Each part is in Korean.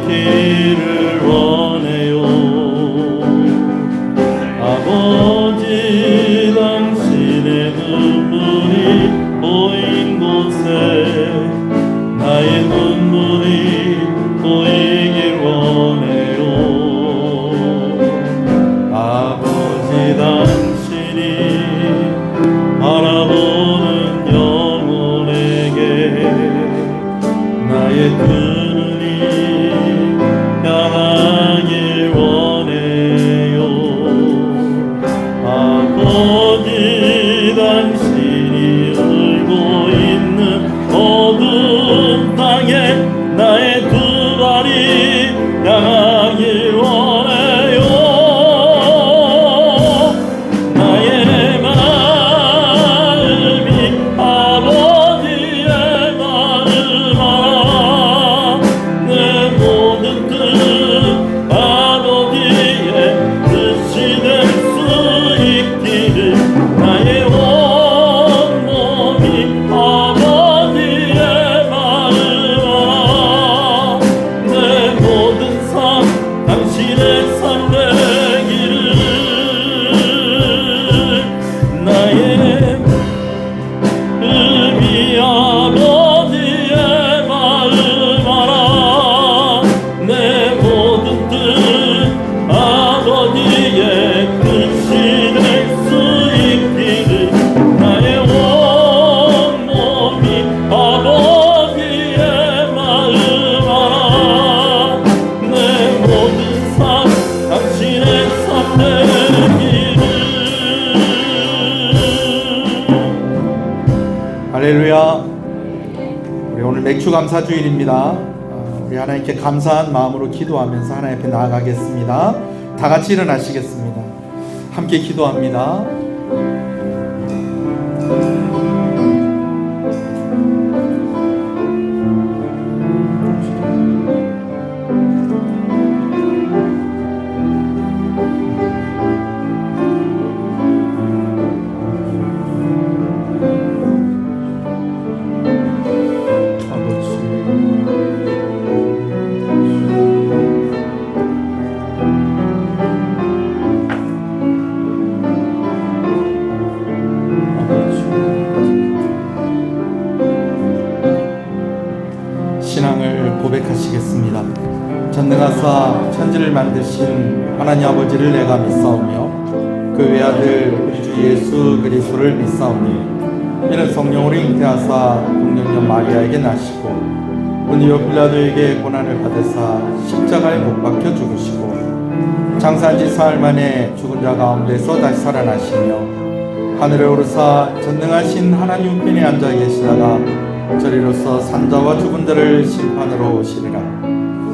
있기를 원해요. 아버지 당신의 눈물이 보인 곳에 나의 눈물이 보이길 원해요. 아버지 당신이 바라보는 영혼에게 나의 두 눈이 향하길 원해요. 아버지 당신이 울고 있는 어두운 땅에 나의 두 발이 향하길 원해요. 나의 마음이 아버지의 마음아, 내 모든 뜻 아버지의 뜻이 될 수 있기를. 나의 온몸이 아버지의 마음아, 내 모든 삶 당신의 삶 되기를. 나의 음이 아버지의 마음 알아. 내 모든 뜻 아버지의 뜻이 될 수 있기를. 나의 온몸이 아버지의 마음 알아. 내 모든 삶 당신의 삶 되기를. 할렐루야. 우리 오늘 맥주 감사 주일입니다. 우리 하나님께 감사한 마음으로 기도하면서 하나님 앞에 나아가겠습니다. 다 같이 일어나시겠습니다. 함께 기도합니다. 신앙을 고백하시겠습니다. 전능하사 천지를 만드신 하나님 아버지를 내가 믿사오며 그 외아들 우리 주 예수 그리스도를 믿사오니 이는 성령으로 잉태하사 동정녀 마리아에게 나시고 본디오 빌라도에게 고난을 받으사 십자가에 못 박혀 죽으시고 장사한 지 사흘 만에 죽은 자 가운데서 다시 살아나시며 하늘에 오르사 전능하신 하나님 우편에 앉아 계시다가 저리로서 산자와 죽은 자를 심판으로 오시리라.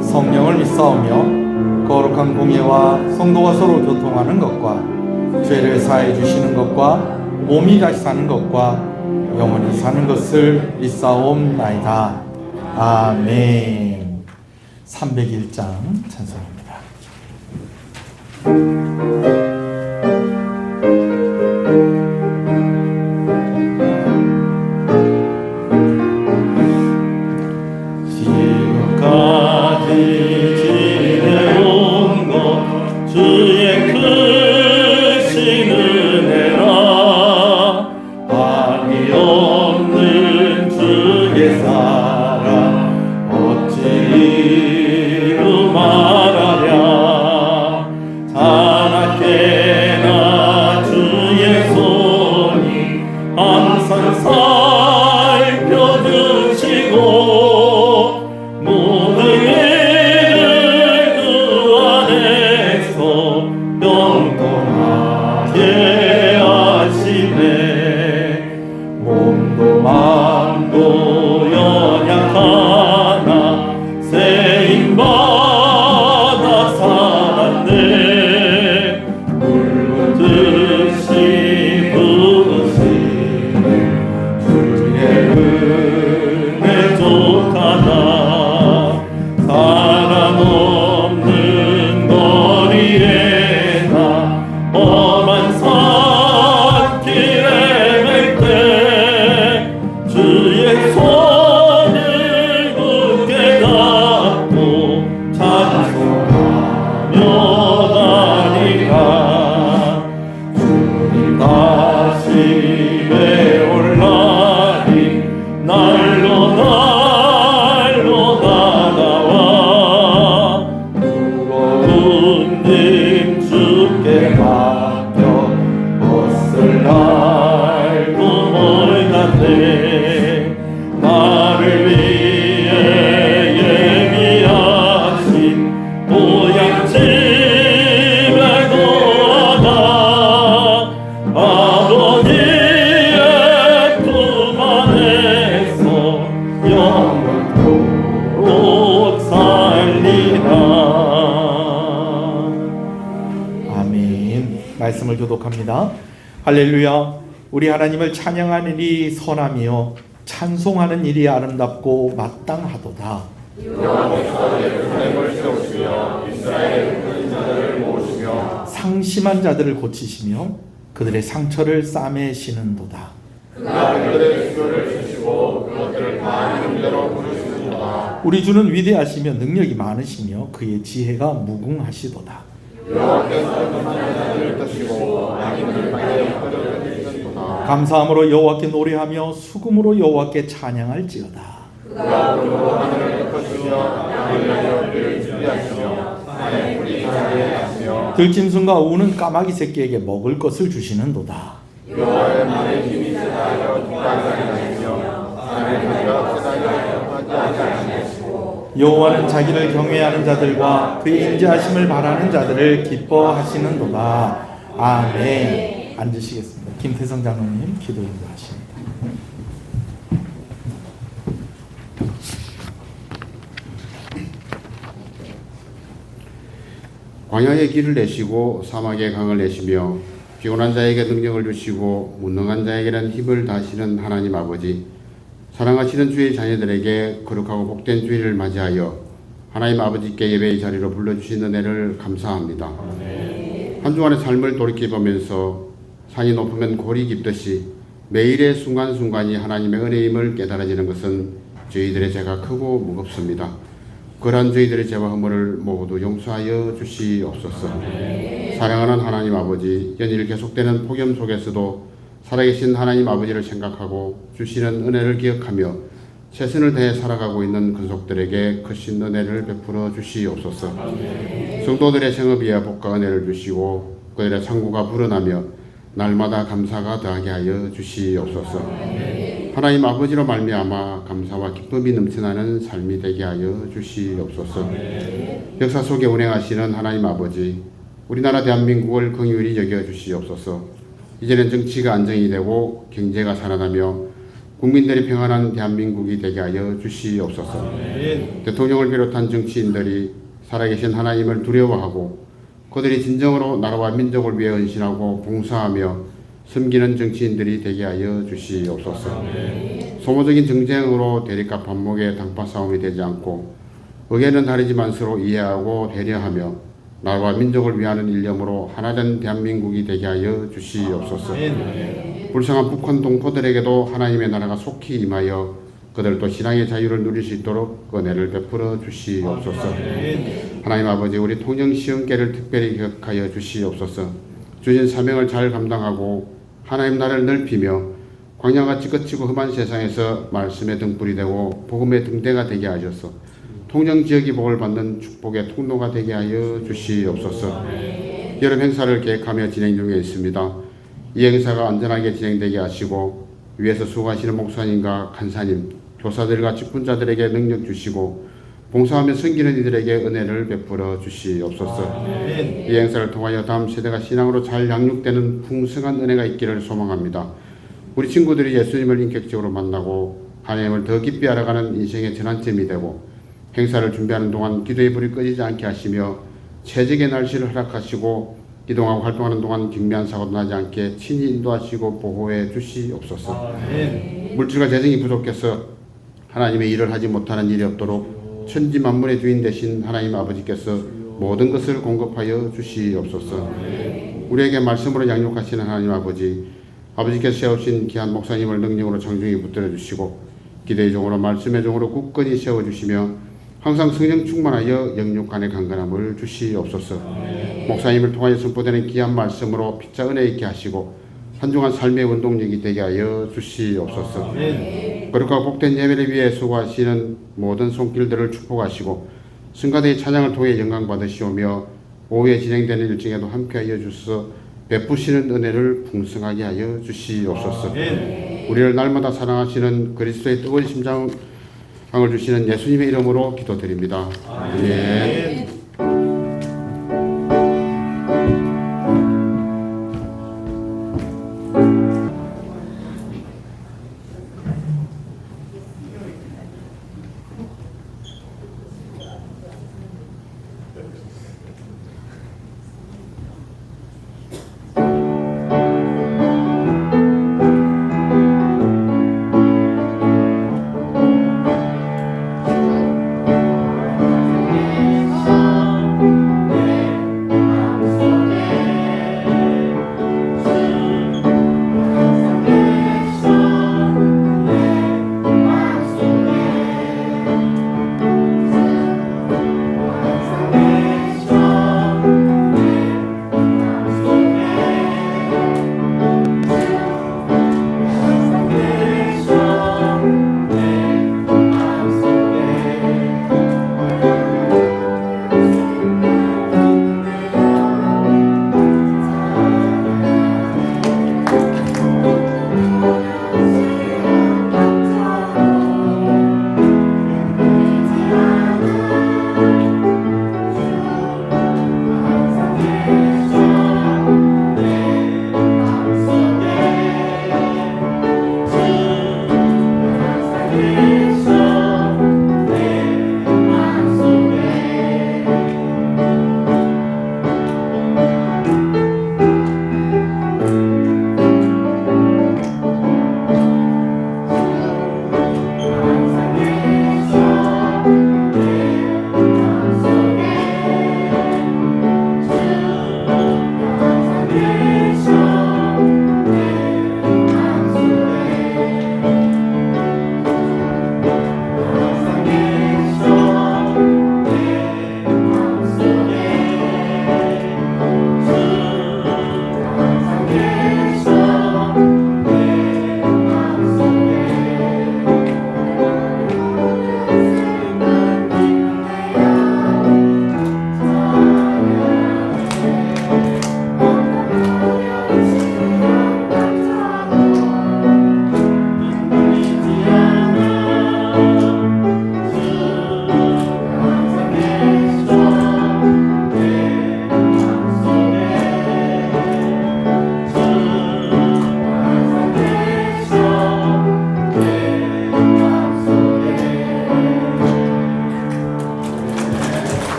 성령을 믿사오며 거룩한 공예와 성도가 서로 교통하는 것과 죄를 사해 주시는 것과 몸이 다시 사는 것과 영원히 사는 것을 믿사옵나이다. 아멘. 301장 찬송입니다. 주의 크신 은혜라. 한이 없는 주의 사랑 어찌 이루 말하랴. 자나깨나 주의 손이 항상 살펴주시고 모든 영원하게 하시네. 몸도 마음도 연약하나 세임받아 살았네. 물붓듯이 부으시네. 주의 은혜 족하다. 사람 없는 거리에 험한 산길에 맬 때 주의 손을 굳게 말씀을 교독합니다. 할렐루야. 우리 하나님을 찬양하는 일이 선하며 찬송하는 일이 아름답고 마땅하도다. 상심한 자들을 고치시며 그들의 상처를 싸매시는도다. 우리 주는 위대하시며 능력이 많으시며 그의 지혜가 무궁하시도다. 감사함으로 여호와께 노래하며 수금으로 여호와께 찬양할지어다. 들짐승과 우는 까마귀 새끼에게 먹을 것을 주시는도다. 여호와는 자기를 경외하는 자들과 그의 인자하심을 바라는 자들을 기뻐하시는도다. 아멘. 앉으시겠습니다. 김태성 장로님 기도 인도하십니다. 광야에 길을 내시고 사막에 강을 내시며 피곤한 자에게 능력을 주시고 무능한 자에게는 힘을 다하시는 하나님 아버지, 사랑하시는 주의 자녀들에게 거룩하고 복된 주일을 맞이하여 하나님 아버지께 예배의 자리로 불러주신 은혜를 감사합니다. 한 주간의 삶을 돌이켜보면서 산이 높으면 골이 깊듯이 매일의 순간순간이 하나님의 은혜임을 깨달아지는 것은 저희들의 죄가 크고 무겁습니다. 그러한 저희들의 죄와 허물을 모두 용서하여 주시옵소서. 사랑하는 하나님 아버지, 연일 계속되는 폭염 속에서도 살아계신 하나님 아버지를 생각하고 주시는 은혜를 기억하며 최선을 다해 살아가고 있는 근속들에게 크신 은혜를 베풀어 주시옵소서. 성도들의 생업이야 복과 은혜를 주시고 그들의 창고가 불어나며 날마다 감사가 더하게 하여 주시옵소서. 하나님 아버지로 말미암아 감사와 기쁨이 넘쳐나는 삶이 되게 하여 주시옵소서. 역사 속에 운행하시는 하나님 아버지, 우리나라 대한민국을 긍휼히 여겨 주시옵소서. 이제는 정치가 안정이 되고 경제가 살아나며 국민들이 평안한 대한민국이 되게 하여 주시옵소서. 대통령을 비롯한 정치인들이 살아계신 하나님을 두려워하고 그들이 진정으로 나라와 민족을 위해 헌신하고 봉사하며 섬기는 정치인들이 되게 하여 주시옵소서. 소모적인 정쟁으로 대립과 반목의 당파 싸움이 되지 않고 의견은 다르지만 서로 이해하고 배려하며 나라와 민족을 위하는 일념으로 하나된 대한민국이 되게 하여 주시옵소서. 불쌍한 북한 동포들에게도 하나님의 나라가 속히 임하여 그들도 신앙의 자유를 누릴 수 있도록 은혜를 베풀어 주시옵소서. 하나님 아버지, 우리 통영시흥교를 특별히 기억하여 주시옵소서. 주신 사명을 잘 감당하고 하나님 나라를 넓히며 광야같이 거치고 험한 세상에서 말씀의 등불이 되고 복음의 등대가 되게 하셔서 통영 지역이 복을 받는 축복의 통로가 되게 하여 주시옵소서. 여러 행사를 계획하며 진행 중에 있습니다. 이 행사가 안전하게 진행되게 하시고 위에서 수고하시는 목사님과 간사님, 교사들과 직분자들에게 능력 주시고 봉사하며 섬기는 이들에게 은혜를 베풀어 주시옵소서. 이 행사를 통하여 다음 세대가 신앙으로 잘 양육되는 풍성한 은혜가 있기를 소망합니다. 우리 친구들이 예수님을 인격적으로 만나고 하나님을 더 깊이 알아가는 인생의 전환점이 되고 행사를 준비하는 동안 기도의 불이 꺼지지 않게 하시며 최적의 날씨를 허락하시고 이동하고 활동하는 동안 경미한 사고도 나지 않게 친히 인도하시고 보호해 주시옵소서. 물질과 재정이 부족해서 하나님의 일을 하지 못하는 일이 없도록 천지 만물의 주인 되신 하나님 아버지께서 모든 것을 공급하여 주시옵소서. 우리에게 말씀으로 양육하시는 하나님 아버지, 아버지께서 세우신 귀한 목사님을 능력으로 장중히 붙들어 주시고 기대의 종으로 말씀의 종으로 굳건히 세워주시며 항상 성령 충만하여 영육간의 강건함을 주시옵소서. 목사님을 통하여 선포되는 귀한 말씀으로 피차 은혜 있게 하시고 한 주간 삶의 원동력이 되게 하여 주시옵소서. 거룩하고 복된 예배를 위해 수고하시는 모든 손길들을 축복하시고 성가대의 찬양을 통해 영광 받으시오며 오후에 진행되는 일정에도 함께하여 주셔서 베푸시는 은혜를 풍성하게 하여 주시옵소서. 우리를 날마다 사랑하시는 그리스도의 뜨거운 심장을 주시는 예수님의 이름으로 기도드립니다. 아멘.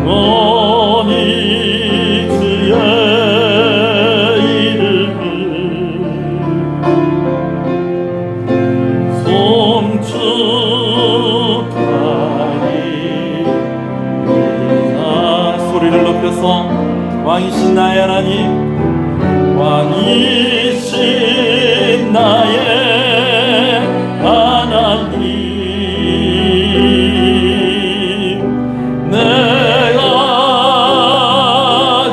영원히 주의 이름을 송축하리. 소리를 높여서 왕이신 나의 하나님, 왕이신 나의 하나님, 내가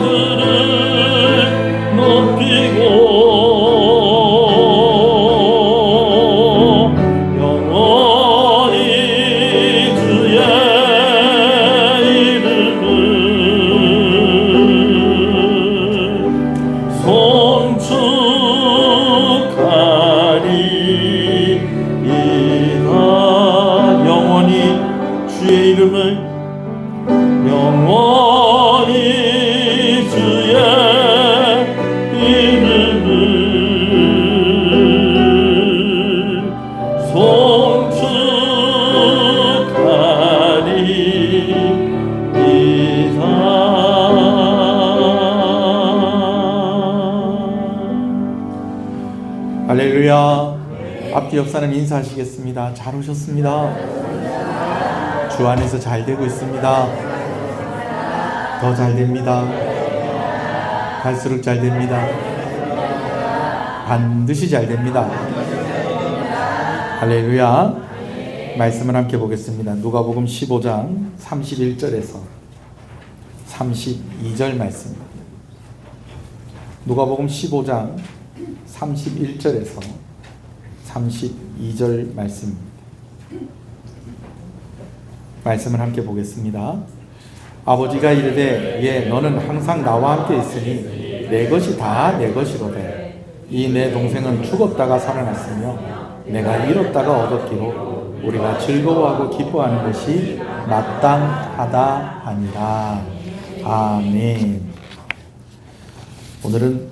주를 높이고 영원히 주의 이름을 송축하리이다. 영원히 주의 이름을, 영원히 주의 이름을 송축하리이다. 할렐루야. 앞뒤 옆사람 인사하시겠습니다. 잘 오셨습니다. 주 안에서 잘 되고 있습니다. 더 잘 됩니다. 갈수록 잘 됩니다. 반드시 잘 됩니다. 할렐루야. 말씀을 함께 보겠습니다. 누가복음 15장 31절에서 32절 말씀. 누가복음 15장 31절에서 32절 말씀입니다. 말씀을 함께 보겠습니다. 아버지가 이르되 예 너는 항상 나와 함께 있으니 내 것이 다 내 것이로되 이 내 동생은 죽었다가 살아났으며 내가 잃었다가 얻었기로 우리가 즐거워하고 기뻐하는 것이 마땅하다 하니라. 아멘. 오늘은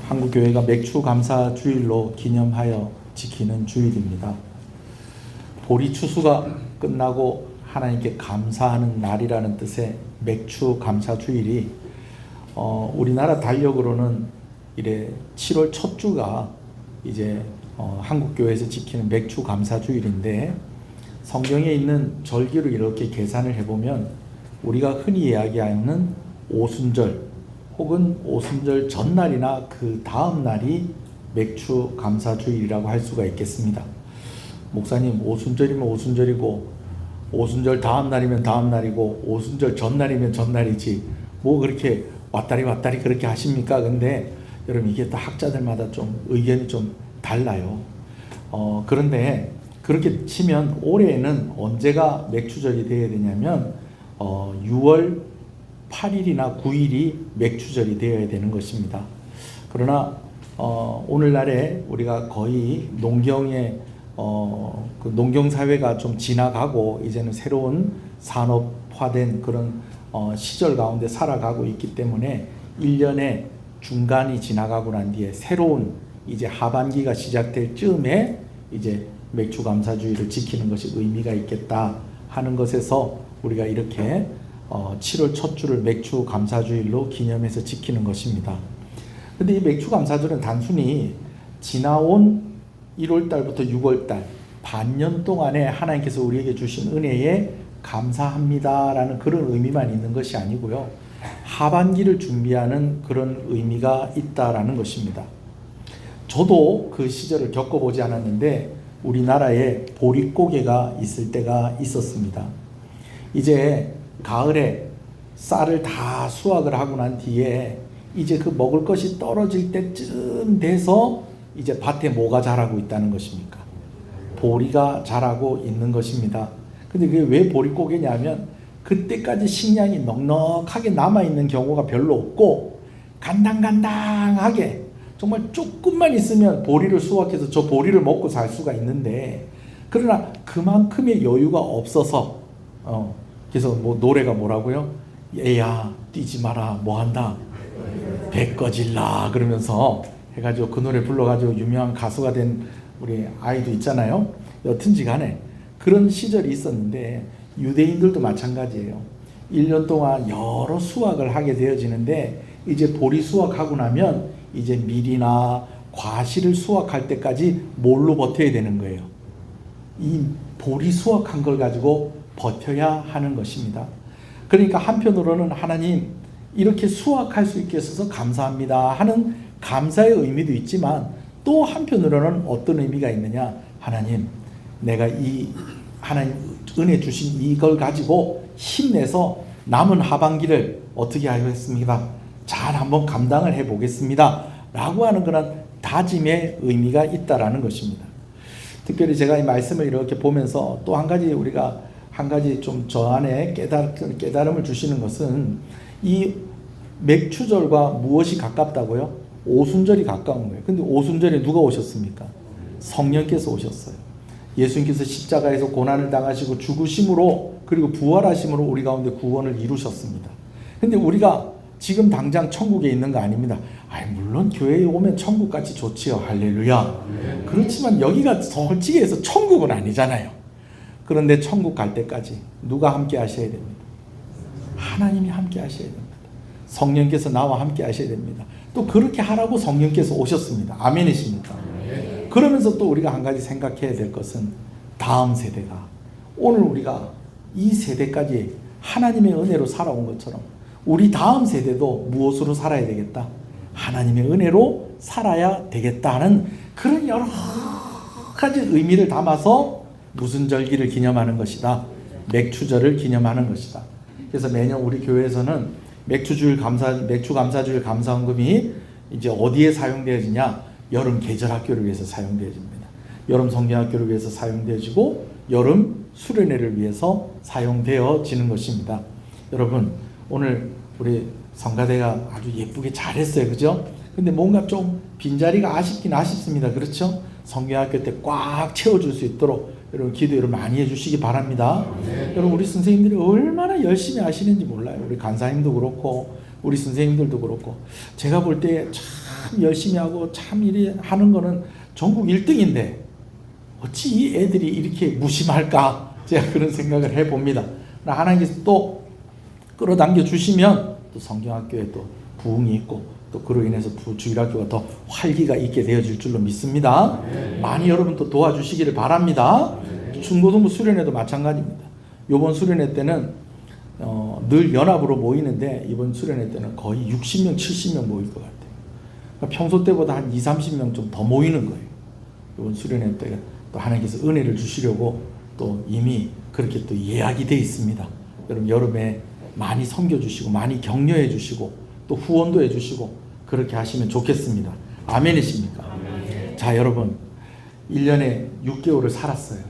한국교회가 맥추감사 주일로 기념하여 지키는 주일입니다. 보리 추수가 끝나고 하나님께 감사하는 날이라는 뜻의 맥추감사 주일이 우리나라 달력으로는 이래 7월 첫 주가 이제 한국교회에서 지키는 맥추감사 주일인데, 성경에 있는 절기를 이렇게 계산을 해보면 우리가 흔히 이야기하는 오순절 혹은 오순절 전날이나 그 다음 날이 맥추감사주일이라고 할 수가 있겠습니다. 목사님, 오순절이면 오순절이고 오순절 다음 날이면 다음 날이고 오순절 전날이면 전날이지 뭐 그렇게 왔다리 그렇게 하십니까? 근데 여러분 이게 또 학자들마다 좀 의견이 좀 달라요. 그런데 그렇게 치면 올해는 언제가 맥추절이 되어야 되냐면 6월 8일이나 9일이 맥추절이 되어야 되는 것입니다. 그러나 오늘날에 우리가 거의 농경의 그 농경 사회가 좀 지나가고 이제는 새로운 산업화된 그런 시절 가운데 살아가고 있기 때문에 1년의 중간이 지나가고 난 뒤에 새로운 이제 하반기가 시작될 즈음에 이제 맥추감사주의를 지키는 것이 의미가 있겠다 하는 것에서 우리가 이렇게 7월 첫 주를 맥추감사주일로 기념해서 지키는 것입니다. 근데 이 맥추감사주일은 단순히 지나온 1월달부터 6월달 반년 동안에 하나님께서 우리에게 주신 은혜에 감사합니다라는 그런 의미만 있는 것이 아니고요, 하반기를 준비하는 그런 의미가 있다라는 것입니다. 저도 그 시절을 겪어보지 않았는데 우리나라에 보릿고개가 있을 때가 있었습니다. 이제 가을에 쌀을 다 수확을 하고 난 뒤에 이제 그 먹을 것이 떨어질 때쯤 돼서 이제 밭에 뭐가 자라고 있다는 것입니까? 보리가 자라고 있는 것입니다. 근데 그게 왜 보릿고개냐면 그때까지 식량이 넉넉하게 남아있는 경우가 별로 없고 간당간당하게 정말 조금만 있으면 보리를 수확해서 저 보리를 먹고 살 수가 있는데, 그러나 그만큼의 여유가 없어서 그래서 뭐 노래가 뭐라고요? 얘야 뛰지 마라 뭐한다 배 꺼질라 그러면서 해가지고 그 노래 불러가지고 유명한 가수가 된 우리 아이도 있잖아요. 여튼지 간에 그런 시절이 있었는데 유대인들도 마찬가지예요. 1년 동안 여러 수확을 하게 되어지는데 이제 보리 수확하고 나면 이제 밀이나 과실을 수확할 때까지 뭘로 버텨야 되는 거예요? 이 보리 수확한 걸 가지고 버텨야 하는 것입니다. 그러니까 한편으로는 하나님 이렇게 수확할 수 있게 해서 감사합니다 하는 감사의 의미도 있지만 또 한편으로는 어떤 의미가 있느냐, 하나님 내가 이 하나님 은혜 주신 이걸 가지고 힘내서 남은 하반기를 어떻게 하겠습니까? 잘 한번 감당을 해보겠습니다 라고 하는 그런 다짐의 의미가 있다라는 것입니다. 특별히 제가 이 말씀을 이렇게 보면서 또 한 가지 우리가 한 가지 좀 저 안에 깨달음을 주시는 것은 이 맥추절과 무엇이 가깝다고요? 오순절이 가까운 거예요. 근데 오순절에 누가 오셨습니까? 성령께서 오셨어요. 예수님께서 십자가에서 고난을 당하시고 죽으심으로 그리고 부활하심으로 우리 가운데 구원을 이루셨습니다. 근데 우리가 지금 당장 천국에 있는 거 아닙니다. 물론 교회에 오면 천국같이 좋지요. 할렐루야. 그렇지만 여기가 솔직히 해서 천국은 아니잖아요. 그런데 천국 갈 때까지 누가 함께 하셔야 됩니다. 하나님이 함께 하셔야 됩니다. 성령께서 나와 함께 하셔야 됩니다. 또 그렇게 하라고 성령께서 오셨습니다. 아멘이십니까? 그러면서 또 우리가 한 가지 생각해야 될 것은 다음 세대가 오늘 우리가 이 세대까지 하나님의 은혜로 살아온 것처럼 우리 다음 세대도 무엇으로 살아야 되겠다? 하나님의 은혜로 살아야 되겠다는 그런 여러 가지 의미를 담아서 무슨 절기를 기념하는 것이다? 맥추절을 기념하는 것이다. 그래서 매년 우리 교회에서는 맥추 감사주일 감사헌금이 이제 어디에 사용되어지냐? 여름 계절학교를 위해서 사용되어집니다. 여름 성경학교를 위해서 사용되어지고 여름 수련회를 위해서 사용되어지는 것입니다. 여러분 오늘 우리 성가대가 아주 예쁘게 잘했어요. 그죠? 근데 뭔가 좀 빈자리가 아쉽긴 아쉽습니다. 그렇죠? 성경학교 때 꽉 채워줄 수 있도록 여러분 기도 여러분 많이 해주시기 바랍니다. 여러분 우리 선생님들이 얼마나 열심히 하시는지 몰라요. 우리 간사님도 그렇고 우리 선생님들도 그렇고 제가 볼 때 참 열심히 하고 참 일이 하는 거는 전국 1등인데 어찌 이 애들이 이렇게 무심할까? 제가 그런 생각을 해봅니다. 하나님께서 또 끌어당겨 주시면 또 성경학교에 또 부흥이 있고 또 그로 인해서 주일학교가 더 활기가 있게 되어질 줄로 믿습니다. 많이 여러분 또 도와주시기를 바랍니다. 중고등부 수련회도 마찬가지입니다. 이번 수련회 때는 늘 연합으로 모이는데 이번 수련회 때는 거의 60명, 70명 모일 것 같아요. 그러니까 평소 때보다 한 20, 30명 좀 더 모이는 거예요. 이번 수련회 때 또 하나님께서 은혜를 주시려고 또 이미 그렇게 또 예약이 돼 있습니다. 여러분 여름에 많이 섬겨주시고 많이 격려해 주시고 또 후원도 해주시고 그렇게 하시면 좋겠습니다. 아멘이십니까? 아멘. 자 여러분 1년에 6개월을 살았어요.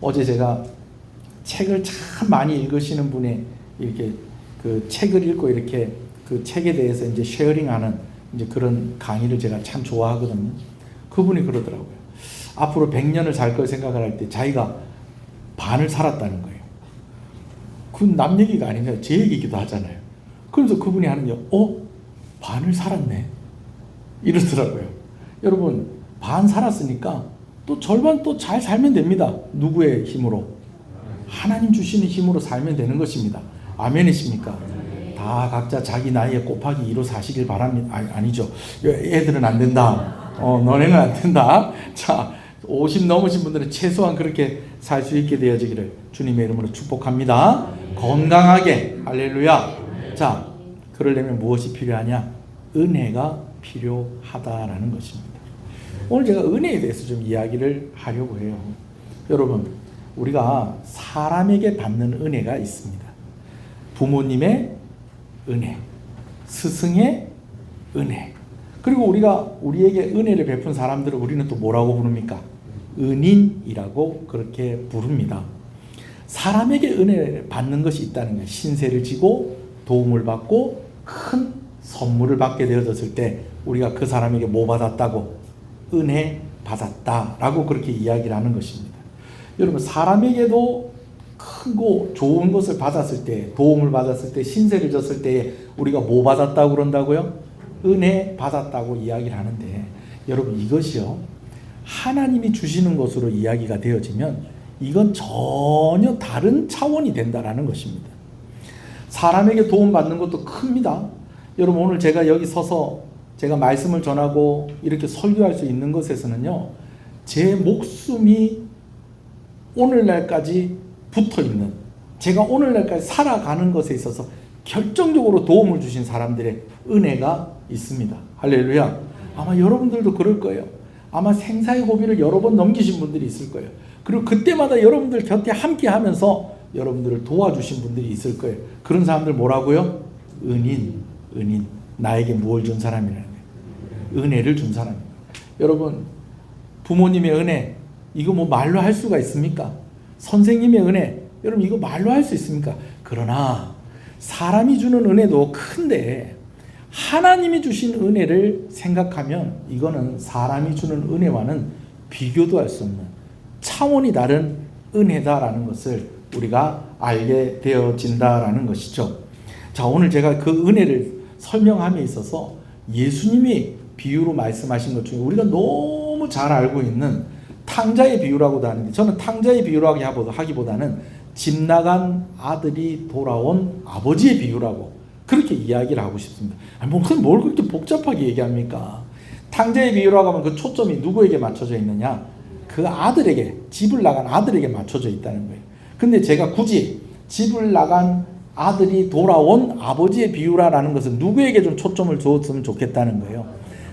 어제 제가 책을 참 많이 읽으시는 분이 이렇게 그 책을 읽고 이렇게 그 책에 대해서 이제 쉐어링하는 이제 그런 강의를 제가 참 좋아하거든요. 그분이 그러더라고요. 앞으로 100년을 살 걸 생각을 할 때 자기가 반을 살았다는 거예요. 그건 남 얘기가 아니라 제 얘기이기도 하잖아요. 그러면서 그분이 하는 게 반을 살았네 이러더라고요. 여러분 반 살았으니까 또 절반 또 잘 살면 됩니다. 누구의 힘으로? 하나님 주시는 힘으로 살면 되는 것입니다. 아멘이십니까? 다 각자 자기 나이에 곱하기 2로 사시길 바랍니다. 아니죠. 애들은 안 된다. 너네는 안 된다. 자 50 넘으신 분들은 최소한 그렇게 살 수 있게 되어지기를 주님의 이름으로 축복합니다. 건강하게 할렐루야. 자 그러려면 무엇이 필요하냐? 은혜가 필요하다라는 것입니다. 오늘 제가 은혜에 대해서 좀 이야기를 하려고 해요. 여러분 우리가 사람에게 받는 은혜가 있습니다. 부모님의 은혜, 스승의 은혜, 그리고 우리에게 은혜를 베푼 사람들을 우리는 또 뭐라고 부릅니까? 은인이라고 그렇게 부릅니다. 사람에게 은혜를 받는 것이 있다는 거예요. 신세를 지고 도움을 받고 큰 선물을 받게 되어졌을 때 우리가 그 사람에게 뭐 받았다고? 은혜 받았다라고 그렇게 이야기를 하는 것입니다. 여러분 사람에게도 크고 좋은 것을 받았을 때, 도움을 받았을 때, 신세를 졌을 때 우리가 뭐 받았다고 그런다고요? 은혜 받았다고 이야기를 하는데 여러분 이것이요 하나님이 주시는 것으로 이야기가 되어지면 이건 전혀 다른 차원이 된다라는 것입니다. 사람에게 도움받는 것도 큽니다. 여러분, 오늘 제가 여기 서서 제가 말씀을 전하고 이렇게 설교할 수 있는 것에서는요, 제 목숨이 오늘날까지 붙어있는, 제가 오늘날까지 살아가는 것에 있어서 결정적으로 도움을 주신 사람들의 은혜가 있습니다. 할렐루야. 아마 여러분들도 그럴 거예요. 아마 생사의 고비를 여러 번 넘기신 분들이 있을 거예요. 그리고 그때마다 여러분들 곁에 함께 하면서 여러분들을 도와주신 분들이 있을 거예요. 그런 사람들 뭐라고요? 은인. 나에게 무엇을 준 사람이라는 거예요. 은혜를 준 사람입니다. 여러분, 부모님의 은혜, 이거 뭐 말로 할 수가 있습니까? 선생님의 은혜, 여러분 이거 말로 할 수 있습니까? 그러나 사람이 주는 은혜도 큰데 하나님이 주신 은혜를 생각하면 이거는 사람이 주는 은혜와는 비교도 할 수 없는 차원이 다른 은혜다라는 것을 우리가 알게 되어진다라는 것이죠. 자, 오늘 제가 그 은혜를 설명함에 있어서 예수님이 비유로 말씀하신 것 중에 우리가 너무 잘 알고 있는 탕자의 비유라고도 하는데, 저는 탕자의 비유라고 하기보다는 집 나간 아들이 돌아온 아버지의 비유라고 그렇게 이야기를 하고 싶습니다. 아니, 뭘 그렇게 복잡하게 얘기합니까? 탕자의 비유라고 하면 그 초점이 누구에게 맞춰져 있느냐? 그 아들에게, 집을 나간 아들에게 맞춰져 있다는 거예요. 근데 제가 굳이 집을 나간 아들이 돌아온 아버지의 비유라는 것은 누구에게 좀 초점을 두었으면 좋겠다는 거예요.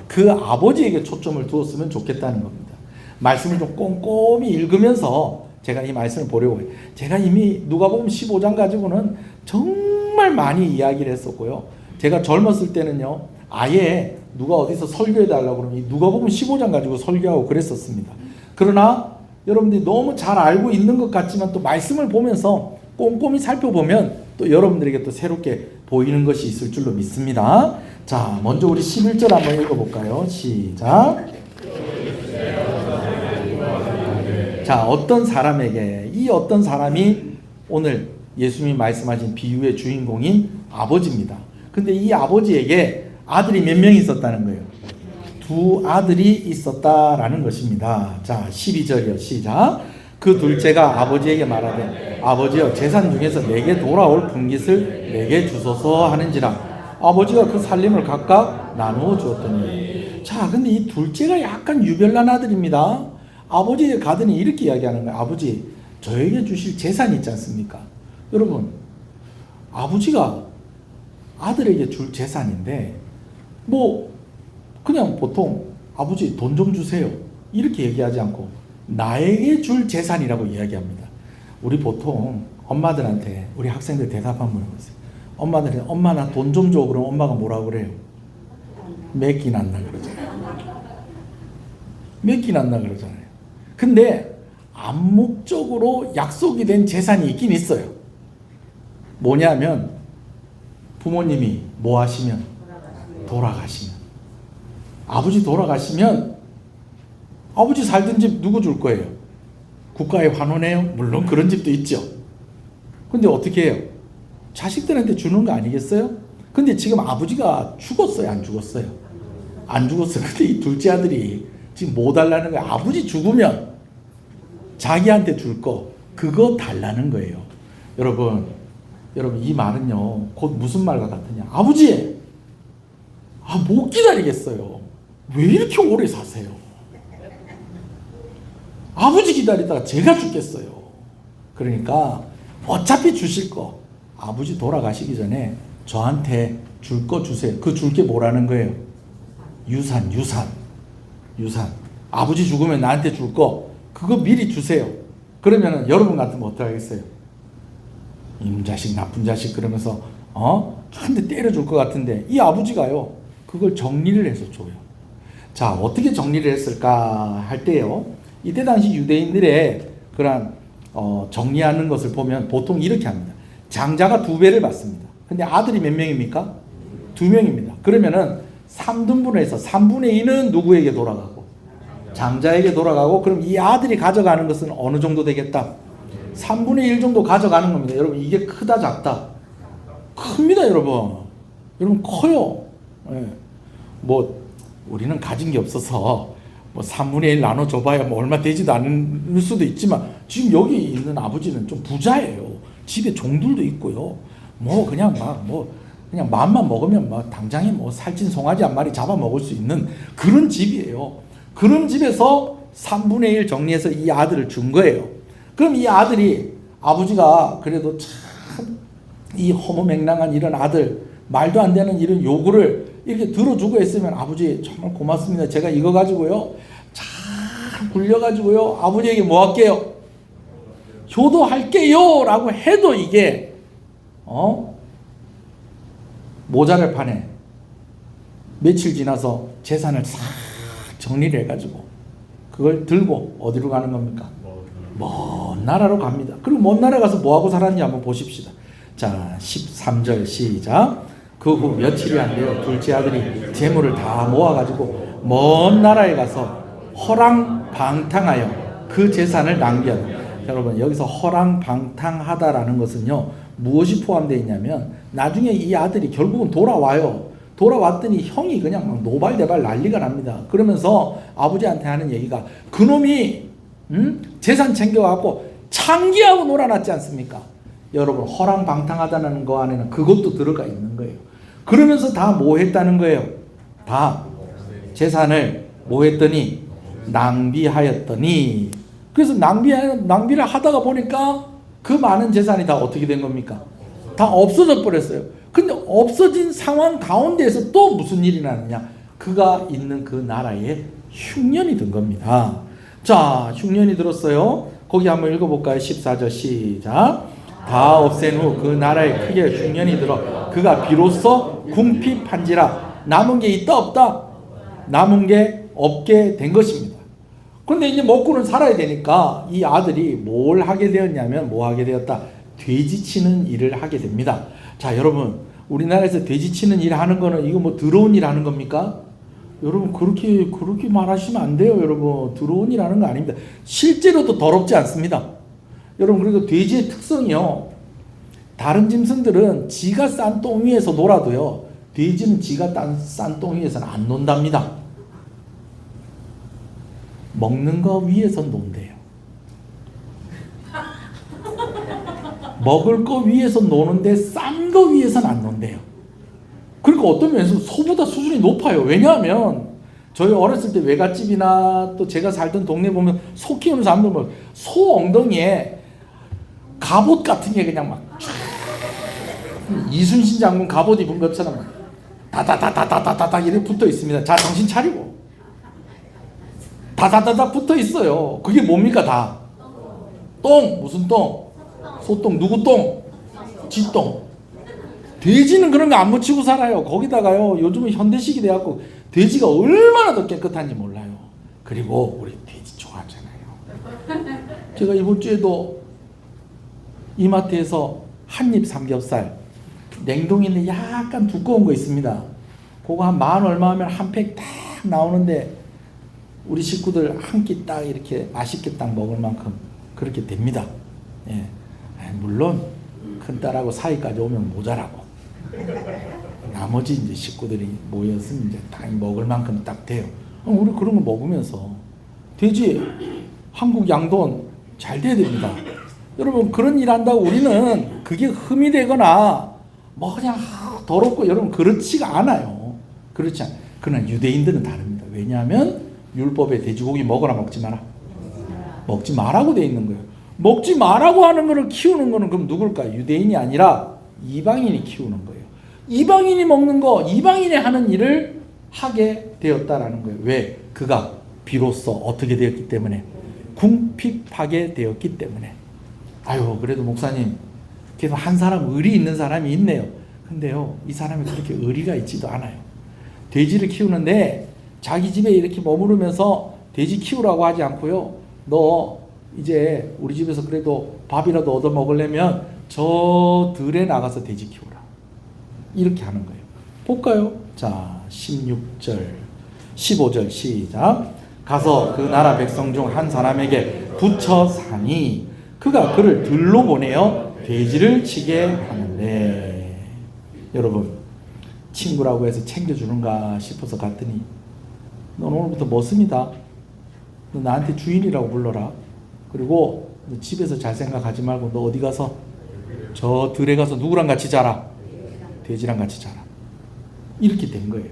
그 아버지에게 초점을 두었으면 좋겠다는 겁니다. 말씀을 좀 꼼꼼히 읽으면서 제가 이 말씀을 보려고 해요. 제가 이미 누가복음 15장 가지고는 정말 많이 이야기를 했었고요. 제가 젊었을 때는요, 아예 누가 어디서 설교해달라고 그러면 이 누가복음 15장 가지고 설교하고 그랬었습니다. 그러나 여러분들이 너무 잘 알고 있는 것 같지만 또 말씀을 보면서 꼼꼼히 살펴보면 또 여러분들에게 또 새롭게 보이는 것이 있을 줄로 믿습니다. 자, 먼저 우리 11절 한번 읽어볼까요? 시작. 자, 어떤 사람에게, 이 어떤 사람이 오늘 예수님이 말씀하신 비유의 주인공인 아버지입니다. 근데 이 아버지에게 아들이 몇 명 있었다는 거예요? 두 아들이 있었다라는 것입니다. 자, 12절이요. 시작. 그 둘째가 아버지에게 말하되 아버지여, 재산 중에서 내게 돌아올 분깃을 내게 주소서 하는지라. 아버지가 그 살림을 각각 나누어 주었더니. 자, 근데 이 둘째가 약간 유별난 아들입니다. 아버지에 가더니 이렇게 이야기하는 거예요. 아버지, 저에게 주실 재산이 있지 않습니까? 여러분, 아버지가 아들에게 줄 재산인데 뭐 그냥 보통 아버지 돈 좀 주세요 이렇게 얘기하지 않고 나에게 줄 재산이라고 이야기합니다. 우리 보통 엄마들한테 우리 학생들 대답 한번 해보세요. 엄마들한테 엄마 나 돈 좀 줘 그러면 엄마가 뭐라고 그래요? 몇 끼 났나 그러잖아요. 몇 끼 났나 그러잖아요. 근데 암묵적으로 약속이 된 재산이 있긴 있어요. 뭐냐면 부모님이 뭐 하시면? 돌아가시면. 아버지 돌아가시면 아버지 살던 집 누구 줄 거예요? 국가에 환원해요? 물론 그런 집도 있죠. 근데 어떻게 해요? 자식들한테 주는 거 아니겠어요? 근데 지금 아버지가 죽었어요? 안 죽었어요? 안 죽었어요. 근데 이 둘째 아들이 지금 뭐 달라는 거예요? 아버지 죽으면 자기한테 줄 거 그거 달라는 거예요. 여러분 이 말은요 곧 무슨 말과 같으냐? 아버지, 못 기다리겠어요. 왜 이렇게 오래 사세요? 아버지 기다리다가 제가 죽겠어요. 그러니까 어차피 주실 거 아버지 돌아가시기 전에 저한테 줄 거 주세요. 그 줄 게 뭐라는 거예요? 유산. 아버지 죽으면 나한테 줄 거 그거 미리 주세요. 그러면 여러분 같으면 어떡하겠어요? 임자식 나쁜 자식 그러면서 한 대 때려줄 것 같은데 이 아버지가요 그걸 정리를 해서 줘요. 자, 어떻게 정리를 했을까 할 때요, 이때 당시 유대인들의 그런 정리하는 것을 보면 보통 이렇게 합니다. 장자가 2배를 받습니다. 근데 아들이 몇 명입니까? 2명입니다. 그러면은 3등분해서 3분의 2는 누구에게 돌아가고? 장자에게 돌아가고, 그럼 이 아들이 가져가는 것은 어느 정도 되겠다? 3분의 1 정도 가져가는 겁니다. 여러분, 이게 크다 작다? 큽니다, 여러분. 여러분, 커요. 네. 뭐 우리는 가진 게 없어서 뭐 3분의 1 나눠줘봐야 뭐 얼마 되지도 않을 수도 있지만 지금 여기 있는 아버지는 좀 부자예요. 집에 종들도 있고요. 뭐 그냥 막 뭐 그냥 마음만 먹으면 막 당장에 뭐 살찐 송아지 한 마리 잡아 먹을 수 있는 그런 집이에요. 그런 집에서 3분의 1 정리해서 이 아들을 준 거예요. 그럼 이 아들이 아버지가 그래도 참 이 허무맹랑한 이런 아들, 말도 안 되는 이런 요구를 이렇게 들어주고 했으면 아버지 정말 고맙습니다. 제가 이거 가지고요 잘 굴려가지고요 아버지에게 뭐 할게요? 효도할게요 라고 해도 이게 모자를 파네. 며칠 지나서 재산을 싹 정리를 해가지고 그걸 들고 어디로 가는 겁니까? 먼 나라로 갑니다. 그리고 먼 나라 가서 뭐하고 살았는지 한번 보십시다. 자 13절 시작. 그 후 며칠이 안 돼요. 둘째 아들이 재물을 다 모아가지고 먼 나라에 가서 허랑방탕하여 그 재산을 낭비하다. 여러분 여기서 허랑방탕하다라는 것은요 무엇이 포함되어 있냐면 나중에 이 아들이 결국은 돌아와요. 돌아왔더니 형이 그냥 막 노발대발 난리가 납니다. 그러면서 아버지한테 하는 얘기가 그놈이 재산 챙겨갖고 창기하고 놀아놨지 않습니까? 여러분 허랑방탕하다는 거 안에는 그것도 들어가 있는 거예요. 그러면서 다 뭐 했다는 거예요? 다 재산을 뭐 했더니 낭비하였더니 그래서 낭비를 하다가 보니까 그 많은 재산이 다 어떻게 된 겁니까? 다 없어져 버렸어요. 근데 없어진 상황 가운데에서 또 무슨 일이 나느냐? 그가 있는 그 나라에 흉년이 든 겁니다. 자, 흉년이 들었어요. 거기 한번 읽어볼까요? 14절 시작. 다 없앤 후 그 나라에 크게 흉년이 들어 그가 비로소 궁핍한지라 남은 게 있다 없다? 남은 게 없게 된 것입니다. 그런데 이제 먹고는 살아야 되니까 이 아들이 뭘 하게 되었냐면 뭐 하게 되었다? 돼지 치는 일을 하게 됩니다. 자, 여러분 우리나라에서 돼지 치는 일 하는 거는 이거 뭐 더러운 일 하는 겁니까? 여러분 그렇게 말하시면 안 돼요. 여러분 더러운 일 하는 거 아닙니다. 실제로도 더럽지 않습니다. 여러분 그리고 돼지의 특성이요. 다른 짐승들은 지가 싼 똥 위에서 놀아도요. 돼지는 지가 싼 똥 위에서는 안 논답니다. 먹는 거 위에서 논대요. 먹을 거 위에서 노는데 싼 거 위에서는 안 논대요. 그러니까 어떤 면에서 소보다 수준이 높아요. 왜냐하면 저희 어렸을 때 외갓집이나 또 제가 살던 동네 보면 소 키우는 사람들 보면 소 엉덩이에 갑옷 같은 게 그냥 막 이순신 장군 갑옷 입은 것처럼 다다다다다다다 이렇게 붙어 있습니다. 자, 정신 차리고 다다다다 붙어 있어요. 그게 뭡니까? 다 똥. 무슨 똥? 소똥. 누구 똥? 쥐똥. 돼지는 그런 거 안 묻히고 살아요. 거기다가요 요즘은 현대식이 돼갖고 돼지가 얼마나 더 깨끗한지 몰라요. 그리고 우리 돼지 좋아하잖아요. 제가 이번 주에도 이마트에서 한입 삼겹살 냉동인데 약간 두꺼운 거 있습니다. 그거 한 10,000 얼마 하면 한 팩 딱 나오는데 우리 식구들 한 끼 딱 이렇게 맛있게 딱 먹을 만큼 그렇게 됩니다. 예. 물론 큰딸하고 사이까지 오면 모자라고 나머지 이제 식구들이 모였으면 이제 딱 먹을 만큼 딱 돼요. 우리 그런 거 먹으면서 돼지 한국 양돈 잘 돼야 됩니다. 여러분 그런 일 한다고 우리는 그게 흠이 되거나 뭐 그냥 더럽고 여러분 그렇지가 않아요. 그렇지 않아요. 그러나 유대인들은 다릅니다. 왜냐하면 율법에 돼지고기 먹어라 먹지 마라. 먹지 마라고 돼 있는 거예요. 먹지 마라고 하는 거를 키우는 거는 그럼 누굴까요? 유대인이 아니라 이방인이 키우는 거예요. 이방인이 먹는 거, 이방인이 하는 일을 하게 되었다라는 거예요. 왜? 그가 비로소 어떻게 되었기 때문에 궁핍하게 되었기 때문에. 아유 그래도 목사님 그래도 한 사람 의리 있는 사람이 있네요. 근데요 이 사람이 그렇게 의리가 있지도 않아요. 돼지를 키우는데 자기 집에 이렇게 머무르면서 돼지 키우라고 하지 않고요. 너 이제 우리 집에서 그래도 밥이라도 얻어 먹으려면 저 들에 나가서 돼지 키우라. 이렇게 하는 거예요. 볼까요? 자 16절 15절 시작. 가서 그 나라 백성 중 한 사람에게 붙여 사니 그가 그를 들로 보내어 돼지를 치게 하는데. 여러분 친구라고 해서 챙겨주는가 싶어서 갔더니 넌 오늘부터 뭐 씁니다. 너 나한테 주인이라고 불러라. 그리고 너 집에서 잘 생각하지 말고 너 어디 가서 저 들에 가서 누구랑 같이 자라? 돼지랑 같이 자라. 이렇게 된 거예요.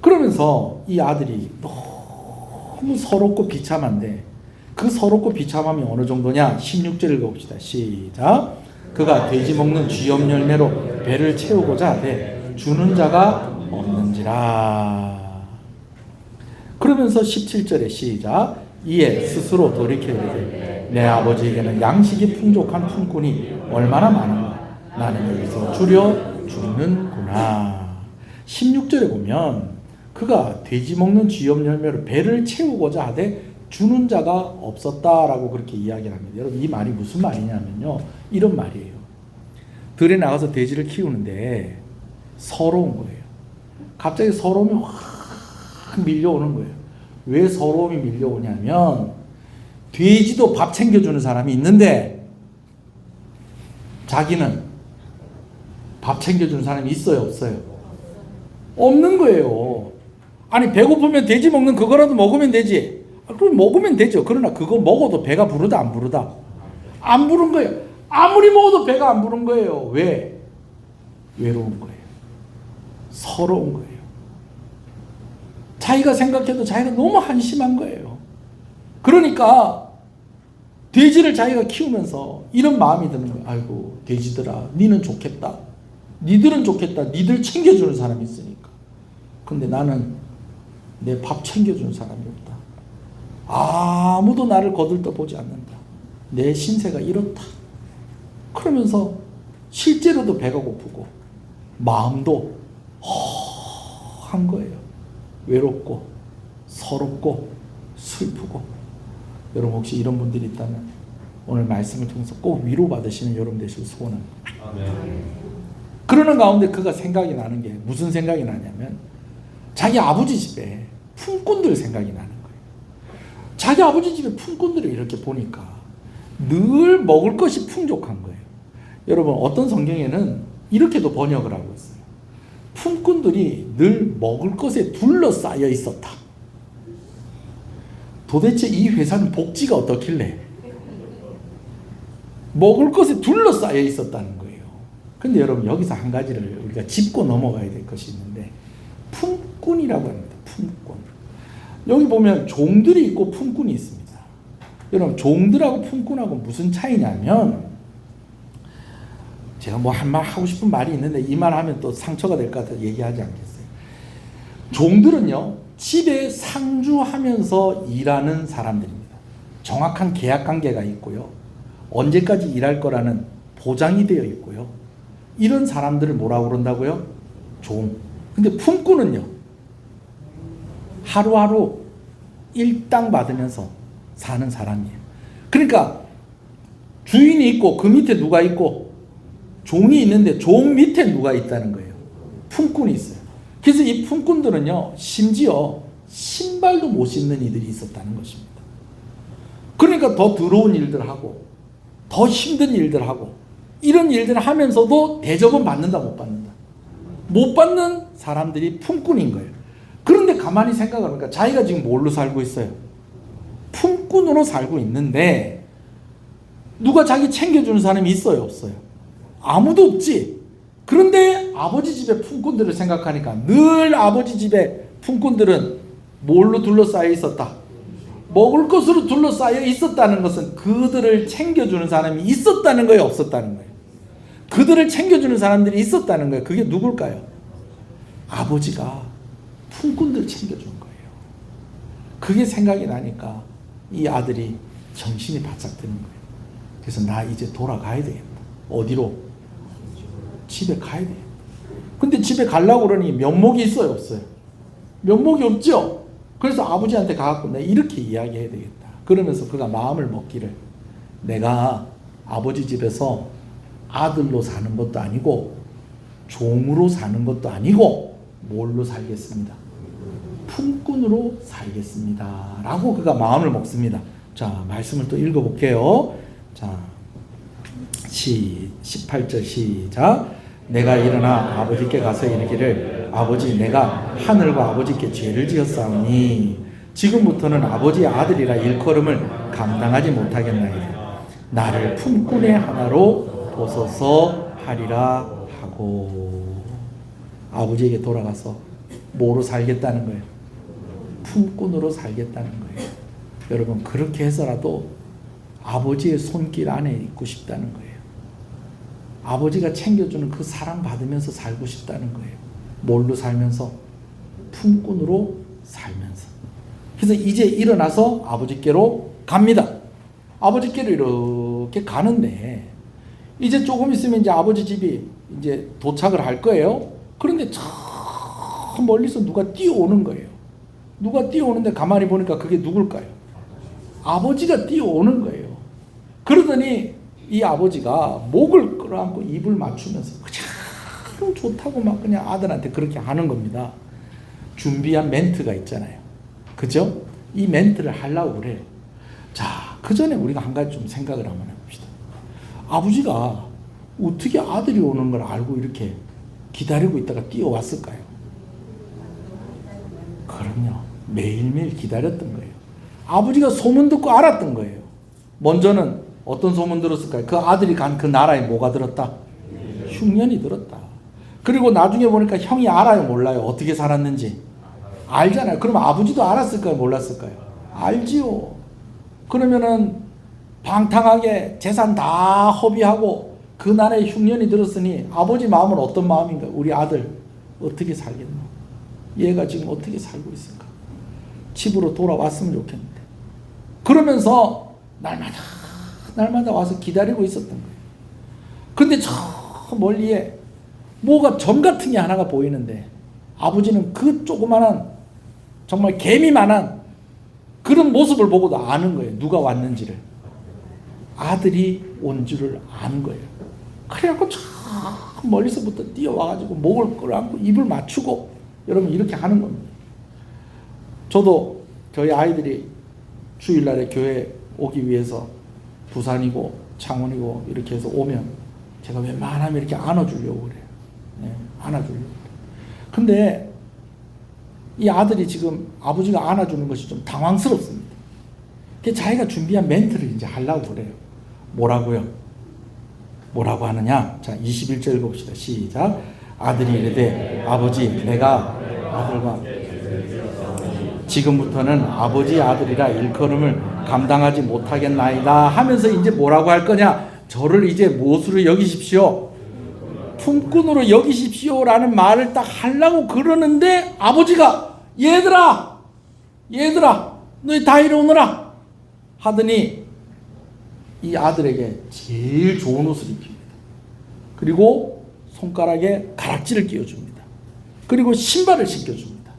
그러면서 이 아들이 너무 서럽고 비참한데 그 서럽고 비참함이 어느 정도냐? 16절 읽어봅시다. 시작. 그가 돼지 먹는 쥐염 열매로 배를 채우고자 하되 주는 자가 없는지라. 그러면서 17절에 시작. 이에 스스로 돌이켜 이르되 내 아버지에게는 양식이 풍족한 품꾼이 얼마나 많은가. 나는 여기서 줄여 죽는구나. 16절에 보면 그가 돼지 먹는 쥐염 열매로 배를 채우고자 하되 주는 자가 없었다라고 그렇게 이야기를 합니다. 여러분 이 말이 무슨 말이냐면요. 이런 말이에요. 들에 나가서 돼지를 키우는데 서러운 거예요. 갑자기 서러움이 확 밀려오는 거예요. 왜 서러움이 밀려오냐면 돼지도 밥 챙겨주는 사람이 있는데 자기는 밥 챙겨주는 사람이 있어요? 없어요? 없는 거예요. 아니 배고프면 돼지 먹는 그거라도 먹으면 되지. 그럼 먹으면 되죠. 그러나 그거 먹어도 배가 부르다 안 부르다? 안 부른 거예요. 아무리 먹어도 배가 안 부른 거예요. 왜? 외로운 거예요. 서러운 거예요. 자기가 생각해도 자기가 너무 한심한 거예요. 그러니까 돼지를 자기가 키우면서 이런 마음이 드는 거예요. 아이고 돼지들아 니는 좋겠다. 니들은 좋겠다. 니들 챙겨주는 사람이 있으니까. 근데 나는 내 밥 챙겨주는 사람이 없다. 아무도 나를 거들떠보지 않는다. 내 신세가 이렇다. 그러면서 실제로도 배가 고프고 마음도 허한 거예요. 외롭고 서럽고 슬프고. 여러분 혹시 이런 분들이 있다면 오늘 말씀을 통해서 꼭 위로받으시는 여러분 되시길 소원합니다. 그러는 가운데 그가 생각이 나는 게 무슨 생각이 나냐면 자기 아버지 집에 품꾼들 생각이 나는 거예요. 자기 아버지 집에 품꾼들을 이렇게 보니까 늘 먹을 것이 풍족한 거예요. 여러분 어떤 성경에는 이렇게도 번역을 하고 있어요. 품꾼들이 늘 먹을 것에 둘러싸여 있었다. 도대체 이 회사는 복지가 어떻길래 먹을 것에 둘러싸여 있었다는 거예요. 근데 여러분 여기서 한 가지를 우리가 짚고 넘어가야 될 것이 있는데 품꾼이라고 합니다. 품꾼. 여기 보면 종들이 있고 품꾼이 있습니다. 여러분 종들하고 품꾼하고 무슨 차이냐면 제가 뭐 한 말 하고 싶은 말이 있는데 이 말 하면 또 상처가 될 것 같아서 얘기하지 않겠어요. 종들은요 집에 상주하면서 일하는 사람들입니다. 정확한 계약 관계가 있고요. 언제까지 일할 거라는 보장이 되어 있고요. 이런 사람들을 뭐라고 그런다고요? 종. 근데 품꾼은요 하루하루 일당 받으면서 사는 사람이에요. 그러니까 주인이 있고 그 밑에 누가 있고 종이 있는데 종 밑에 누가 있다는 거예요. 품꾼이 있어요. 그래서 이 품꾼들은요 심지어 신발도 못 신는 이들이 있었다는 것입니다. 그러니까 더 더러운 일들 하고 더 힘든 일들 하고 이런 일들을 하면서도 대접은 받는다 못 받는다? 못 받는 사람들이 품꾼인 거예요. 그런데 가만히 생각해보니까 자기가 지금 뭘로 살고 있어요? 품꾼으로 살고 있는데 누가 자기 챙겨주는 사람이 있어요? 없어요? 아무도 없지. 그런데 아버지 집의 품꾼들을 생각하니까 늘 아버지 집의 품꾼들은 뭘로 둘러싸여 있었다? 먹을 것으로 둘러싸여 있었다는 것은 그들을 챙겨주는 사람이 있었다는 거예요? 없었다는 거예요? 그들을 챙겨주는 사람들이 있었다는 거예요. 그게 누굴까요? 아버지가 품꾼들 챙겨준 거예요. 그게 생각이 나니까 이 아들이 정신이 바짝 드는 거예요. 그래서 나 이제 돌아가야 되겠다. 어디로? 집에 가야 돼요. 근데 집에 가려고 그러니 면목이 있어요? 없어요? 면목이 없죠? 그래서 아버지한테 가갖고 내가 이렇게 이야기해야 되겠다. 그러면서 그가 마음을 먹기를 내가 아버지 집에서 아들로 사는 것도 아니고 종으로 사는 것도 아니고 뭘로 살겠습니다? 품꾼으로 살겠습니다. 라고 그가 마음을 먹습니다. 자, 말씀을 또 읽어볼게요. 자, 18절 시작. 내가 일어나 아버지께 가서 이르기를 아버지 내가 하늘과 아버지께 죄를 지었사오니 지금부터는 아버지의 아들이라 일컬음을 감당하지 못하겠나이다. 나를 품꾼의 하나로 보소서 하리라 하고, 아버지에게 돌아가서 뭐로 살겠다는 거예요? 품꾼으로 살겠다는 거예요. 여러분, 그렇게 해서라도 아버지의 손길 안에 있고 싶다는 거예요. 아버지가 챙겨주는 그 사랑 받으면서 살고 싶다는 거예요. 뭘로 살면서? 품꾼으로 살면서. 그래서 이제 일어나서 아버지께로 갑니다. 아버지께로 이렇게 가는데, 이제 조금 있으면 이제 아버지 집이 이제 도착을 할 거예요. 그런데 저 멀리서 누가 뛰어오는 거예요. 누가 뛰어오는데 가만히 보니까 그게 누굴까요? 아버지가 뛰어오는 거예요. 그러더니 이 아버지가 목을 끌어안고 입을 맞추면서 그냥 좋다고 막 그냥 아들한테 그렇게 하는 겁니다. 준비한 멘트가 있잖아요. 그죠? 이 멘트를 하려고 그래요. 자, 그 전에 우리가 한 가지 좀 생각을 한번 해봅시다. 아버지가 어떻게 아들이 오는 걸 알고 이렇게 기다리고 있다가 뛰어왔을까요? 그럼요. 매일매일 기다렸던 거예요. 아버지가 소문 듣고 알았던 거예요. 먼저는 어떤 소문 들었을까요? 그 아들이 간 그 나라에 뭐가 들었다? 흉년이 들었다. 그리고 나중에 보니까 형이 알아요, 몰라요? 어떻게 살았는지 알잖아요. 그럼 아버지도 알았을까요, 몰랐을까요? 알지요. 그러면은 방탕하게 재산 다 허비하고 그 나라에 흉년이 들었으니 아버지 마음은 어떤 마음인가? 우리 아들 어떻게 살겠노? 얘가 지금 어떻게 살고 있을까? 집으로 돌아왔으면 좋겠는데. 그러면서 날마다 와서 기다리고 있었던 거예요. 근데 저 멀리에 뭐가 점 같은 게 하나가 보이는데, 아버지는 그 조그만한 정말 개미만한 그런 모습을 보고도 아는 거예요. 누가 왔는지를. 아들이 온 줄을 아는 거예요. 그래갖고 저 멀리서부터 뛰어와가지고 목을 끌어안고 입을 맞추고, 여러분 이렇게 하는 겁니다. 저도 저희 아이들이 주일날에 교회 오기 위해서 부산이고 창원이고 이렇게 해서 오면 제가 웬만하면 이렇게 안아주려고 그래요. 네, 안아주려고 그래요. 근데 이 아들이 지금 아버지가 안아주는 것이 좀 당황스럽습니다. 자기가 준비한 멘트를 이제 하려고 그래요. 뭐라고요? 뭐라고 하느냐? 자, 21절 봅시다. 시작. 아들이 이르되 아버지, 내가 아들과 지금부터는 아버지 아들이라 일컬음을 감당하지 못하겠나이다 하면서 이제 뭐라고 할 거냐? 저를 이제 무엇으로 여기십시오? 품꾼으로 여기십시오라는 말을 딱 하려고 그러는데, 아버지가 얘들아 너희 다 이리오너라 하더니 이 아들에게 제일 좋은 옷을 입힙니다. 그리고 손가락에 가락지를 끼워줍니다. 그리고 신발을 신겨줍니다.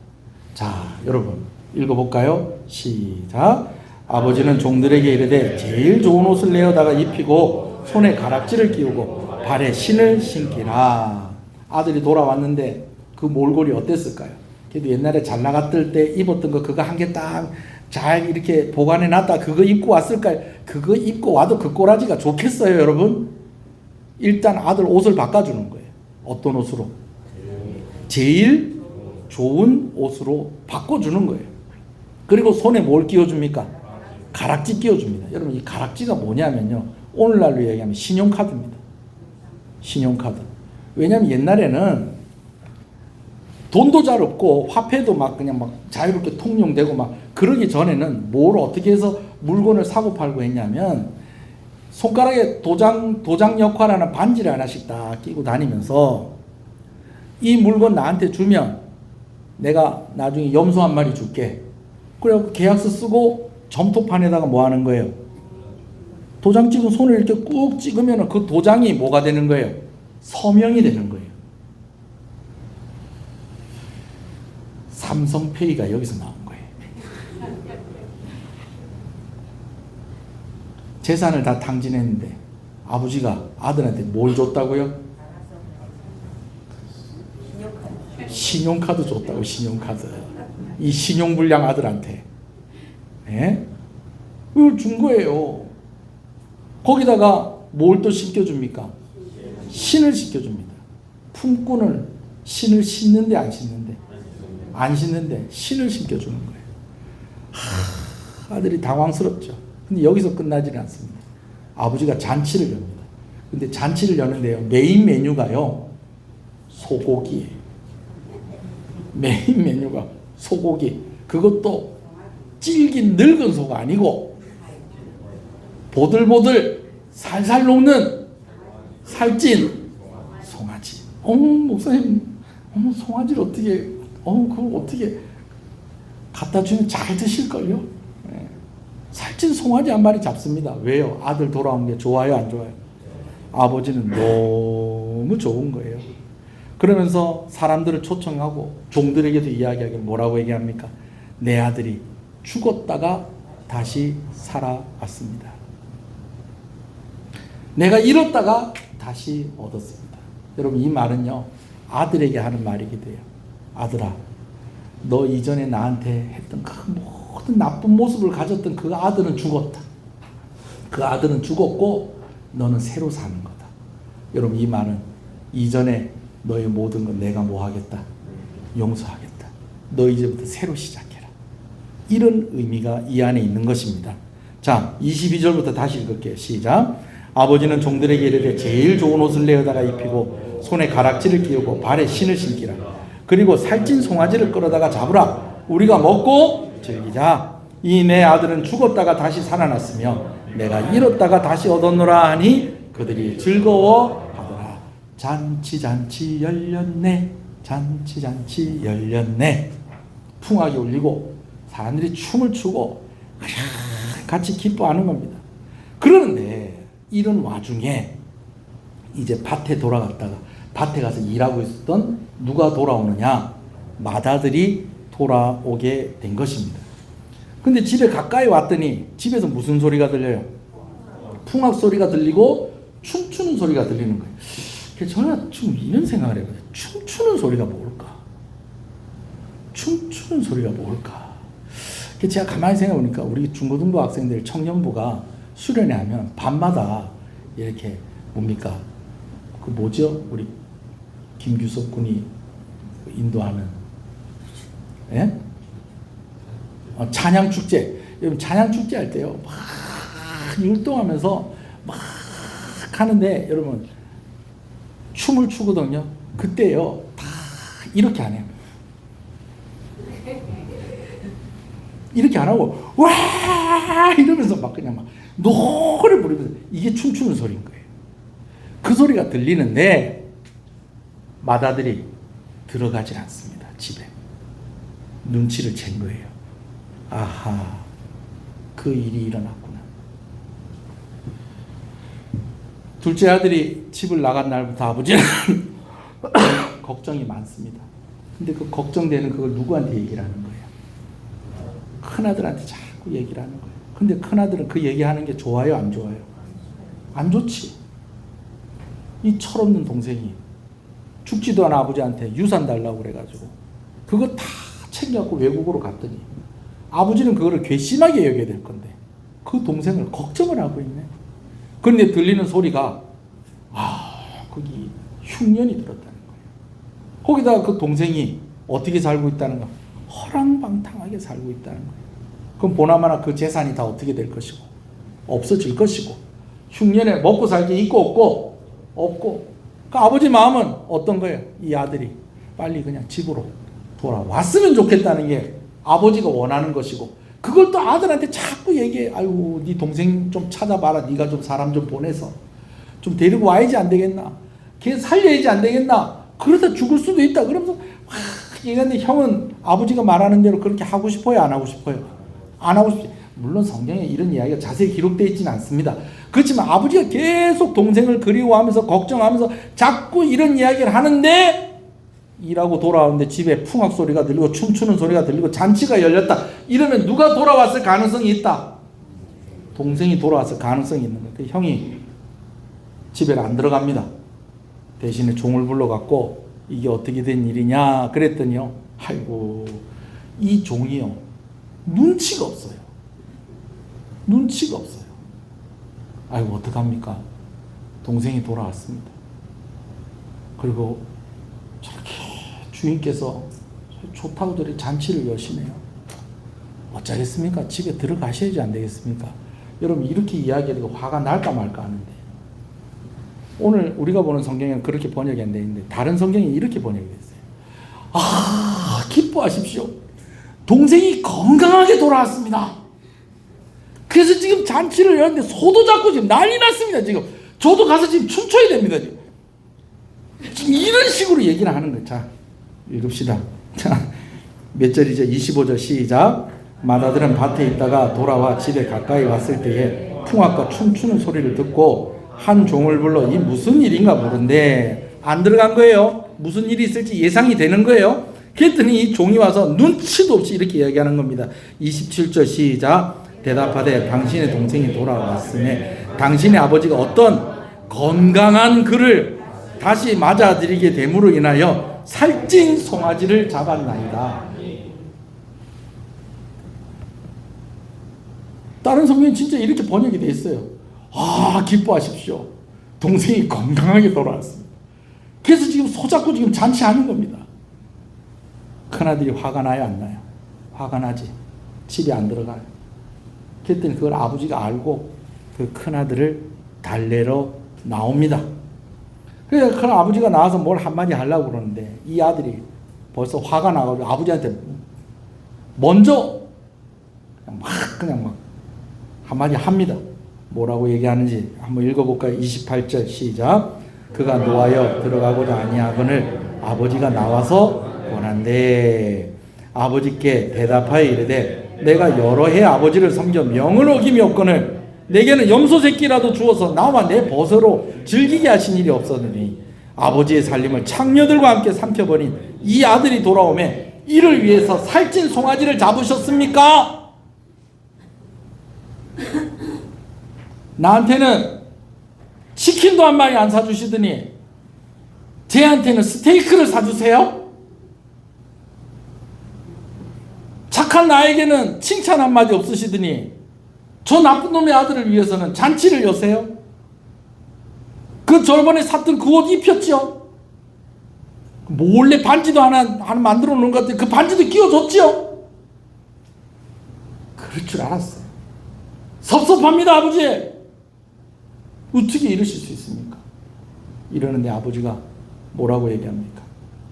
자, 여러분 읽어볼까요? 시작. 아버지는 종들에게 이르되 제일 좋은 옷을 내어다가 입히고 손에 가락지를 끼우고 발에 신을 신기라. 아들이 돌아왔는데 그 몰골이 어땠을까요? 그래도 옛날에 잘 나갔을 때 입었던 거 그거 한 개 딱 잘 이렇게 보관해 놨다 그거 입고 왔을까요? 그거 입고 와도 그 꼬라지가 좋겠어요, 여러분? 일단 아들 옷을 바꿔주는 거예요. 어떤 옷으로? 제일 좋은 옷으로 바꿔주는 거예요. 그리고 손에 뭘 끼워줍니까? 가락지 끼워줍니다. 여러분, 이 가락지가 뭐냐면요, 오늘날로 얘기하면 신용카드입니다. 신용카드. 왜냐하면 옛날에는 돈도 잘 없고 화폐도 막 그냥 막 자유롭게 통용되고 막 그러기 전에는 뭘 어떻게 해서 물건을 사고 팔고 했냐면, 손가락에 도장 역할하는 반지를 하나씩 딱 끼고 다니면서 이 물건 나한테 주면 내가 나중에 염소 한 마리 줄게. 그래갖고 계약서 쓰고 점토판에다가 뭐 하는 거예요? 도장 찍은 손을 이렇게 꾹 찍으면 그 도장이 뭐가 되는 거예요? 서명이 되는 거예요. 삼성페이가 여기서 나온 거예요. 재산을 다 탕진했는데 아버지가 아들한테 뭘 줬다고요? 신용카드 줬다고. 신용카드. 이 신용불량 아들한테. 예? 그걸 준 거예요. 거기다가 뭘 또 신겨줍니까? 신을 신겨줍니다. 품꾼을 신을 신는데 안 신는데? 안 신는데 신을 신겨주는 거예요. 아들이 당황스럽죠. 근데 여기서 끝나지는 않습니다. 아버지가 잔치를 엽니다. 근데 잔치를 여는데요, 메인 메뉴가요, 소고기예요. 메인 메뉴가 소고기. 그것도 질긴 늙은 소가 아니고 보들보들 살살 녹는 살찐 송아지. 목사님, 송아지를 어떻게, 그걸 어떻게 갖다 주면 잘 드실걸요? 네. 살찐 송아지 한 마리 잡습니다. 왜요? 아들 돌아온 게 좋아요, 안 좋아요? 아버지는 너무 좋은 거예요. 그러면서 사람들을 초청하고 종들에게도 이야기하길 뭐라고 얘기합니까? 내 아들이 죽었다가 다시 살아왔습니다. 내가 잃었다가 다시 얻었습니다. 여러분, 이 말은요, 아들에게 하는 말이기도 해요. 아들아, 너 이전에 나한테 했던 그 모든 나쁜 모습을 가졌던 그 아들은 죽었다. 그 아들은 죽었고 너는 새로 사는 거다. 여러분, 이 말은 이전에 너의 모든 건 내가 뭐 하겠다? 용서하겠다. 너 이제부터 새로 시작해라. 이런 의미가 이 안에 있는 것입니다. 자, 22절부터 다시 읽을게요. 시작. 아버지는 종들에게 이르되 제일 좋은 옷을 내어다가 입히고 손에 가락지를 끼우고 발에 신을 신기라. 그리고 살찐 송아지를 끌어다가 잡으라. 우리가 먹고 즐기자. 이 내 아들은 죽었다가 다시 살아났으며 내가 잃었다가 다시 얻었노라 하니 그들이 즐거워하더라. 잔치 잔치 열렸네. 잔치 잔치 열렸네. 풍악이 울리고 사람들이 춤을 추고 같이 기뻐하는 겁니다. 그러는데 이런 와중에 이제 밭에 돌아갔다가 밭에 가서 일하고 있었던 누가 돌아오느냐? 맏아들이 돌아오게 된 것입니다. 근데 집에 가까이 왔더니 집에서 무슨 소리가 들려요? 풍악 소리가 들리고 춤추는 소리가 들리는 거예요. 그래서 저는 좀 이런 생각을 해봤어요. 춤추는 소리가 뭘까? 춤추는 소리가 뭘까? 제가 가만히 생각해 보니까 우리 중고등부 학생들 청년부가 수련회 하면 밤마다 이렇게 뭡니까? 그 뭐죠? 우리 김규석 군이 인도하는, 예? 찬양 축제. 여러분, 찬양 축제 할 때요, 막 율동하면서 막 하는데 여러분 춤을 추거든요. 그때요 다 이렇게 안 해요. 이렇게 안 하고 와 이러면서 막 그냥 막 노래 부르면서 이게 춤추는 소리인 거예요. 그 소리가 들리는데 맏아들이 들어가지 않습니다. 집에 눈치를 챈 거예요. 아하, 그 일이 일어났구나. 둘째 아들이 집을 나간 날부터 아버지는 걱정이 많습니다. 근데 그 걱정되는 그걸 누구한테 얘기를 하는 거예요? 큰아들한테 자꾸 얘기를 하는 거예요. 근데 큰아들은 그 얘기하는 게 좋아요, 안 좋아요? 안 좋지. 이 철없는 동생이 죽지도 않은 아버지한테 유산 달라고 그래가지고 그거 다 챙겨갖고 외국으로 갔더니 아버지는 그거를 괘씸하게 여겨야 될 건데 그 동생을 걱정을 하고 있네. 그런데 들리는 소리가 거기 흉년이 들었다는 거예요. 거기다가 그 동생이 어떻게 살고 있다는 거, 허랑방탕하게 살고 있다는 거예요. 그럼 보나마나 그 재산이 다 어떻게 될 것이고 없어질 것이고 흉년에 먹고 살기 있고 없고 그 아버지 마음은 어떤 거예요? 이 아들이 빨리 그냥 집으로 돌아왔으면 좋겠다는 게 아버지가 원하는 것이고 그걸 또 아들한테 자꾸 얘기해. 아이고 네 동생 좀 찾아봐라. 네가 좀 사람 좀 보내서 좀 데리고 와야지 안 되겠나? 걔 살려야지 안 되겠나? 그러다 죽을 수도 있다. 그러면서 막 얘기하는데 형은 아버지가 말하는 대로 그렇게 하고 싶어요? 안 하고 싶어요? 안 하고 싶지. 물론 성경에 이런 이야기가 자세히 기록되어 있지는 않습니다. 그렇지만 아버지가 계속 동생을 그리워하면서 걱정하면서 자꾸 이런 이야기를 하는데 일하고 돌아오는데 집에 풍악 소리가 들리고 춤추는 소리가 들리고 잔치가 열렸다. 이러면 누가 돌아왔을 가능성이 있다? 동생이 돌아왔을 가능성이 있는 거예요. 형이 집에 안 들어갑니다. 대신에 종을 불러갖고 이게 어떻게 된 일이냐 그랬더니요. 아이고 이 종이요. 눈치가 없어요. 눈치가 없어요. 아이고 어떡합니까? 동생이 돌아왔습니다. 그리고 저렇게 주인께서 좋다고들이 잔치를 여시네요. 어쩌겠습니까? 집에 들어가셔야지 안 되겠습니까? 여러분 이렇게 이야기하니까 화가 날까 말까 하는데 오늘 우리가 보는 성경에는 그렇게 번역이 안 되어 있는데 다른 성경이 이렇게 번역이 됐어요. 아, 기뻐하십시오. 동생이 건강하게 돌아왔습니다. 그래서 지금 잔치를 열었는데 소도 잡고 지금 난리 났습니다. 지금 저도 가서 지금 춤춰야 됩니다. 지금 이런 식으로 얘기를 하는 거예요. 자, 읽읍시다. 자, 몇 절이죠? 25절 시작. 맏아들은 밭에 있다가 돌아와 집에 가까이 왔을 때에 풍악과 춤추는 소리를 듣고 한 종을 불러 이 무슨 일인가 모른데 안 들어간 거예요. 무슨 일이 있을지 예상이 되는 거예요. 그랬더니 이 종이 와서 눈치도 없이 이렇게 이야기하는 겁니다. 27절 시작. 대답하되 당신의 동생이 돌아왔음에 당신의 아버지가 어떤 건강한 그를 다시 맞아들이게 됨으로 인하여 살찐 송아지를 잡았나이다. 다른 성경이 진짜 이렇게 번역이 돼 있어요. 아, 기뻐하십시오. 동생이 건강하게 돌아왔습니다. 그래서 지금 손잡고 지금 잔치하는 겁니다. 큰아들이 화가 나요, 안 나요? 화가 나지. 집에 안 들어가요. 그랬더니 그걸 아버지가 알고 그 큰아들을 달래러 나옵니다. 그래서 큰 아버지가 나와서 뭘 한마디 하려고 그러는데 이 아들이 벌써 화가 나가지고 아버지한테 먼저 그냥 막 한마디 합니다. 뭐라고 얘기하는지 한번 읽어볼까요? 28절 시작. 그가 노하여 들어가고자 아니하거늘 아버지가 나와서 원한대. 아버지께 대답하여 이르되 내가 여러 해 아버지를 섬겨 명을 어김이 없거늘 내게는 염소 새끼라도 주어서 나와 내 벗으로 즐기게 하신 일이 없었느니 아버지의 살림을 창녀들과 함께 삼켜버린 이 아들이 돌아오매 이를 위해서 살찐 송아지를 잡으셨습니까? 나한테는 치킨도 한 마리 안 사주시더니 쟤한테는 스테이크를 사주세요? 착한 나에게는 칭찬 한마디 없으시더니 저 나쁜 놈의 아들을 위해서는 잔치를 여세요? 그 저번에 샀던 그 옷 입혔죠? 몰래 반지도 하나 만들어 놓은 것 같아요. 그 반지도 끼워줬죠? 그럴 줄 알았어요. 섭섭합니다, 아버지. 어떻게 이러실 수 있습니까? 이러는데 아버지가 뭐라고 얘기합니까?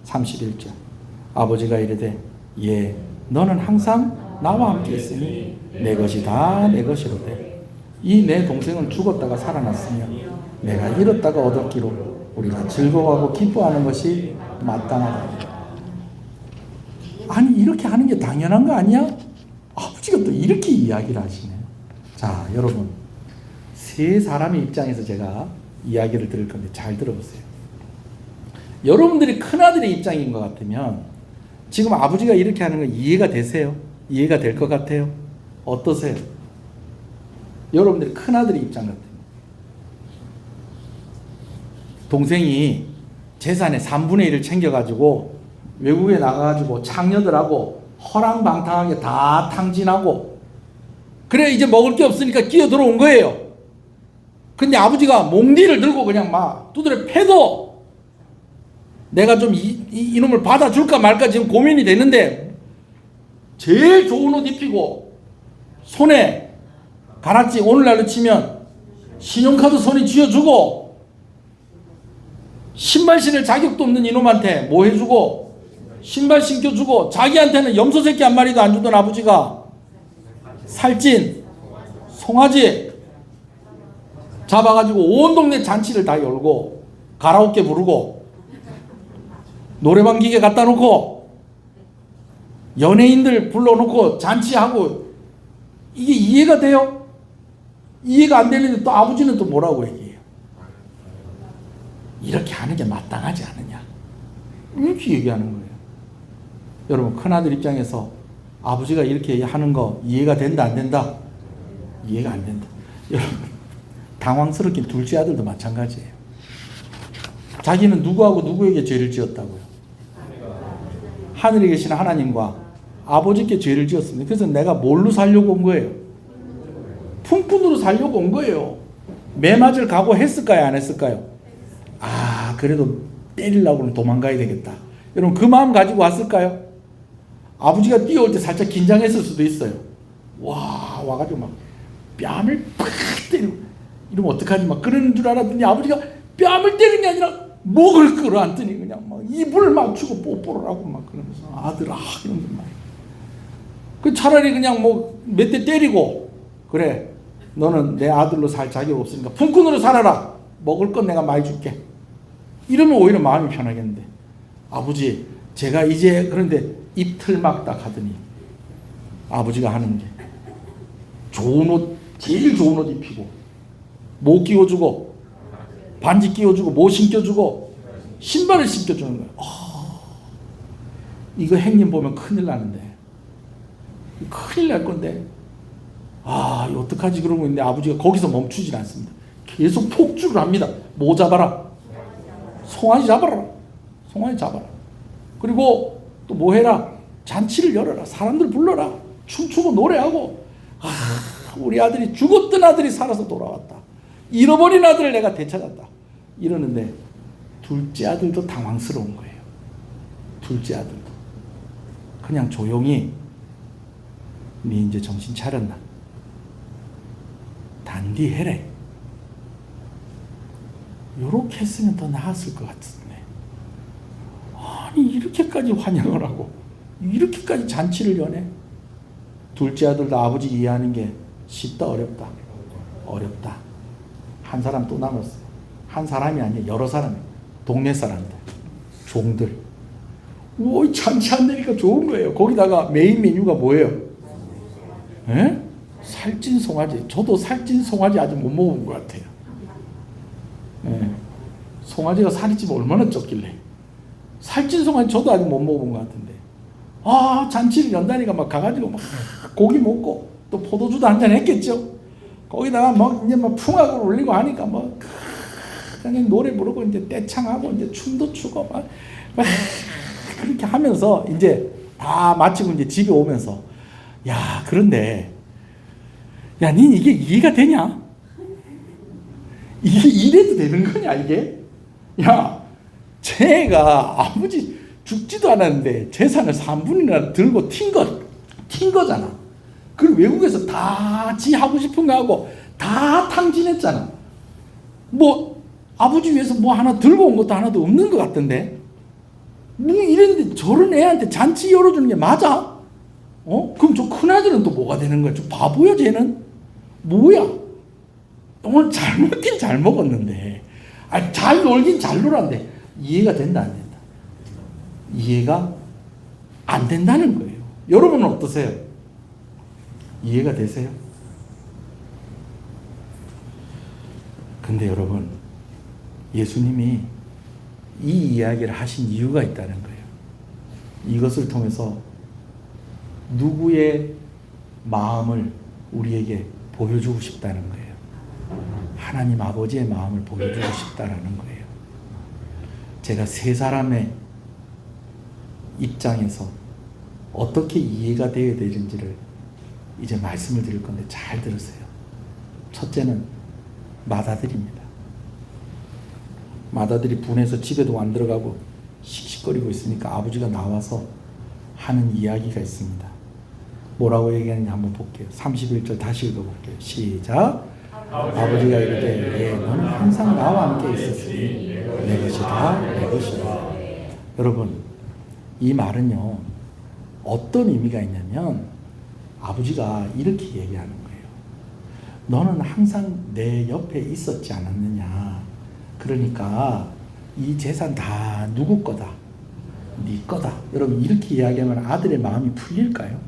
31절. 아버지가 이르되 예, 너는 항상 나와 함께 있으니 내 것이 다 내 것이로되 이 내 동생은 죽었다가 살아났으며 내가 잃었다가 얻었기로 우리가 즐거워하고 기뻐하는 것이 마땅하다. 아니 이렇게 하는 게 당연한 거 아니야? 아버지가 또 이렇게 이야기를 하시네. 자, 여러분 세 사람의 입장에서 제가 이야기를 들을 건데 잘 들어보세요. 여러분들이 큰아들의 입장인 것 같으면 지금 아버지가 이렇게 하는 거 이해가 되세요? 이해가 될 것 같아요? 어떠세요? 여러분들이 큰아들의 입장 같아요. 동생이 재산의 3분의 1을 챙겨가지고 외국에 나가가지고 창녀들하고 허랑방탕하게 다 탕진하고 그래 이제 먹을 게 없으니까 끼어 들어온 거예요. 근데 아버지가 몽디를 들고 그냥 막 두드려 패도 내가 좀 이놈을 받아줄까 말까 지금 고민이 되는데 제일 좋은 옷 입히고 손에 가락지 오늘날로 치면 신용카드 손에 쥐어주고 신발 신을 자격도 없는 이놈한테 뭐 해주고 신발 신겨주고 자기한테는 염소 새끼 한 마리도 안 주던 아버지가 살찐 송아지 잡아가지고 온 동네 잔치를 다 열고 가라오케 부르고 노래방 기계 갖다 놓고 연예인들 불러놓고 잔치하고 이게 이해가 돼요? 이해가 안 되는데 또 아버지는 또 뭐라고 얘기해요? 이렇게 하는 게 마땅하지 않느냐 이렇게 얘기하는 거예요. 여러분 큰아들 입장에서 아버지가 이렇게 하는 거 이해가 된다 안 된다? 이해가 안 된다. 여러분 당황스럽긴 둘째 아들도 마찬가지예요. 자기는 누구하고 누구에게 죄를 지었다고요? 하늘에 계신 하나님과 아버지께 죄를 지었습니다. 그래서 내가 뭘로 살려고 온 거예요? 품꾼으로 살려고 온 거예요. 매맞을 각오했을까요? 안 했을까요? 아 그래도 때리려고는 도망가야 되겠다. 여러분 그 마음 가지고 왔을까요? 아버지가 뛰어올 때 살짝 긴장했을 수도 있어요. 와가지고 막 뺨을 팍 때리고 이러면 어떡하지 막 그러는 줄 알았더니 아버지가 뺨을 때리는 게 아니라 목을 끌어안더니 그냥 막 입을 맞추고 뽀뽀를 하고 막 그러면서 아들아 이러면서 막 그 차라리 그냥 뭐 몇 대 때리고 그래 너는 내 아들로 살 자격 없으니까 품꾼으로 살아라 먹을 건 내가 많이 줄게 이러면 오히려 마음이 편하겠는데 아버지 제가 이제 그런데 입틀 막딱 하더니 아버지가 하는 게 좋은 옷 제일 좋은 옷 입히고 못 끼워주고 반지 끼워주고 못 신겨주고 신발을 신겨주는 거예요. 이거 행님 보면 큰일 나는데 큰일 날 건데 이거 어떡하지 그러고 있는데 아버지가 거기서 멈추질 않습니다. 계속 폭주를 합니다. 뭐 잡아라 송아지 잡아라 송아지 잡아라 그리고 또 뭐 해라 잔치를 열어라 사람들 불러라 춤추고 노래하고 우리 아들이 죽었던 아들이 살아서 돌아왔다 잃어버린 아들을 내가 되찾았다 이러는데 둘째 아들도 당황스러운 거예요. 둘째 아들도 그냥 조용히 네 이제 정신 차렸나 단디 해래 요렇게 했으면 더 나았을 것 같은데 아니 이렇게까지 환영을 하고 이렇게까지 잔치를 여네. 둘째 아들도 아버지 이해하는 게 쉽다 어렵다 어렵다. 한 사람 또 남았어요. 한 사람이 아니에요. 여러 사람 동네 사람들 종들 오 잔치 안 되니까 좋은 거예요. 거기다가 메인 메뉴가 뭐예요? 에? 살찐 송아지. 저도 살찐 송아지 아직 못 먹은 것 같아요. 예. 송아지가 살이 찌면 얼마나 쪘길래 살찐 송아지 저도 아직 못 먹어본 것 같은데 잔치를 연다니까 막 가가지고 막 고기 먹고 또 포도주도 한잔 했겠죠. 거기다가 막 이제 막 풍악을 올리고 하니까 뭐 그냥 노래 부르고 이제 떼창하고 이제 춤도 추고 막 그렇게 하면서 이제 다 마치고 이제 집에 오면서 야 그런데 야 니 이게 이해가 되냐? 이게 이래도 되는 거냐 이게? 야 쟤가 아버지 죽지도 않았는데 재산을 3분이나 들고 튄 거잖아. 그리고 외국에서 다 지 하고 싶은 거 하고 다 탕진했잖아. 뭐 아버지 위해서 뭐 하나 들고 온 것도 하나도 없는 것 같던데 뭐 이랬는데 저런 애한테 잔치 열어주는 게 맞아? 그럼 저 큰아들은 또 뭐가 되는 거야? 저 바보야 쟤는? 뭐야? 오늘 잘 먹긴 잘 먹었는데 잘 놀긴 잘 놀았는데 이해가 된다 안 된다? 이해가 안 된다는 거예요. 여러분은 어떠세요? 이해가 되세요? 근데 여러분 예수님이 이 이야기를 하신 이유가 있다는 거예요. 이것을 통해서 누구의 마음을 우리에게 보여주고 싶다는 거예요. 하나님 아버지의 마음을 보여주고 싶다라는 거예요. 제가 세 사람의 입장에서 어떻게 이해가 되어야 되는지를 이제 말씀을 드릴 건데 잘 들으세요. 첫째는 맏아들입니다. 맏아들이 분해서 집에도 안 들어가고 씩씩거리고 있으니까 아버지가 나와서 하는 이야기가 있습니다. 뭐라고 얘기하는지 한번 볼게요. 31절 다시 읽어볼게요. 시작. 아버지가 이르되 너는 항상 나와 함께 있었으니 내 것이다 내 것이다. 여러분 이 말은요 어떤 의미가 있냐면 아버지가 이렇게 얘기하는 거예요. 너는 항상 내 옆에 있었지 않았느냐. 그러니까 이 재산 다 누구 거다? 네 거다. 여러분 이렇게 이야기하면 아들의 마음이 풀릴까요?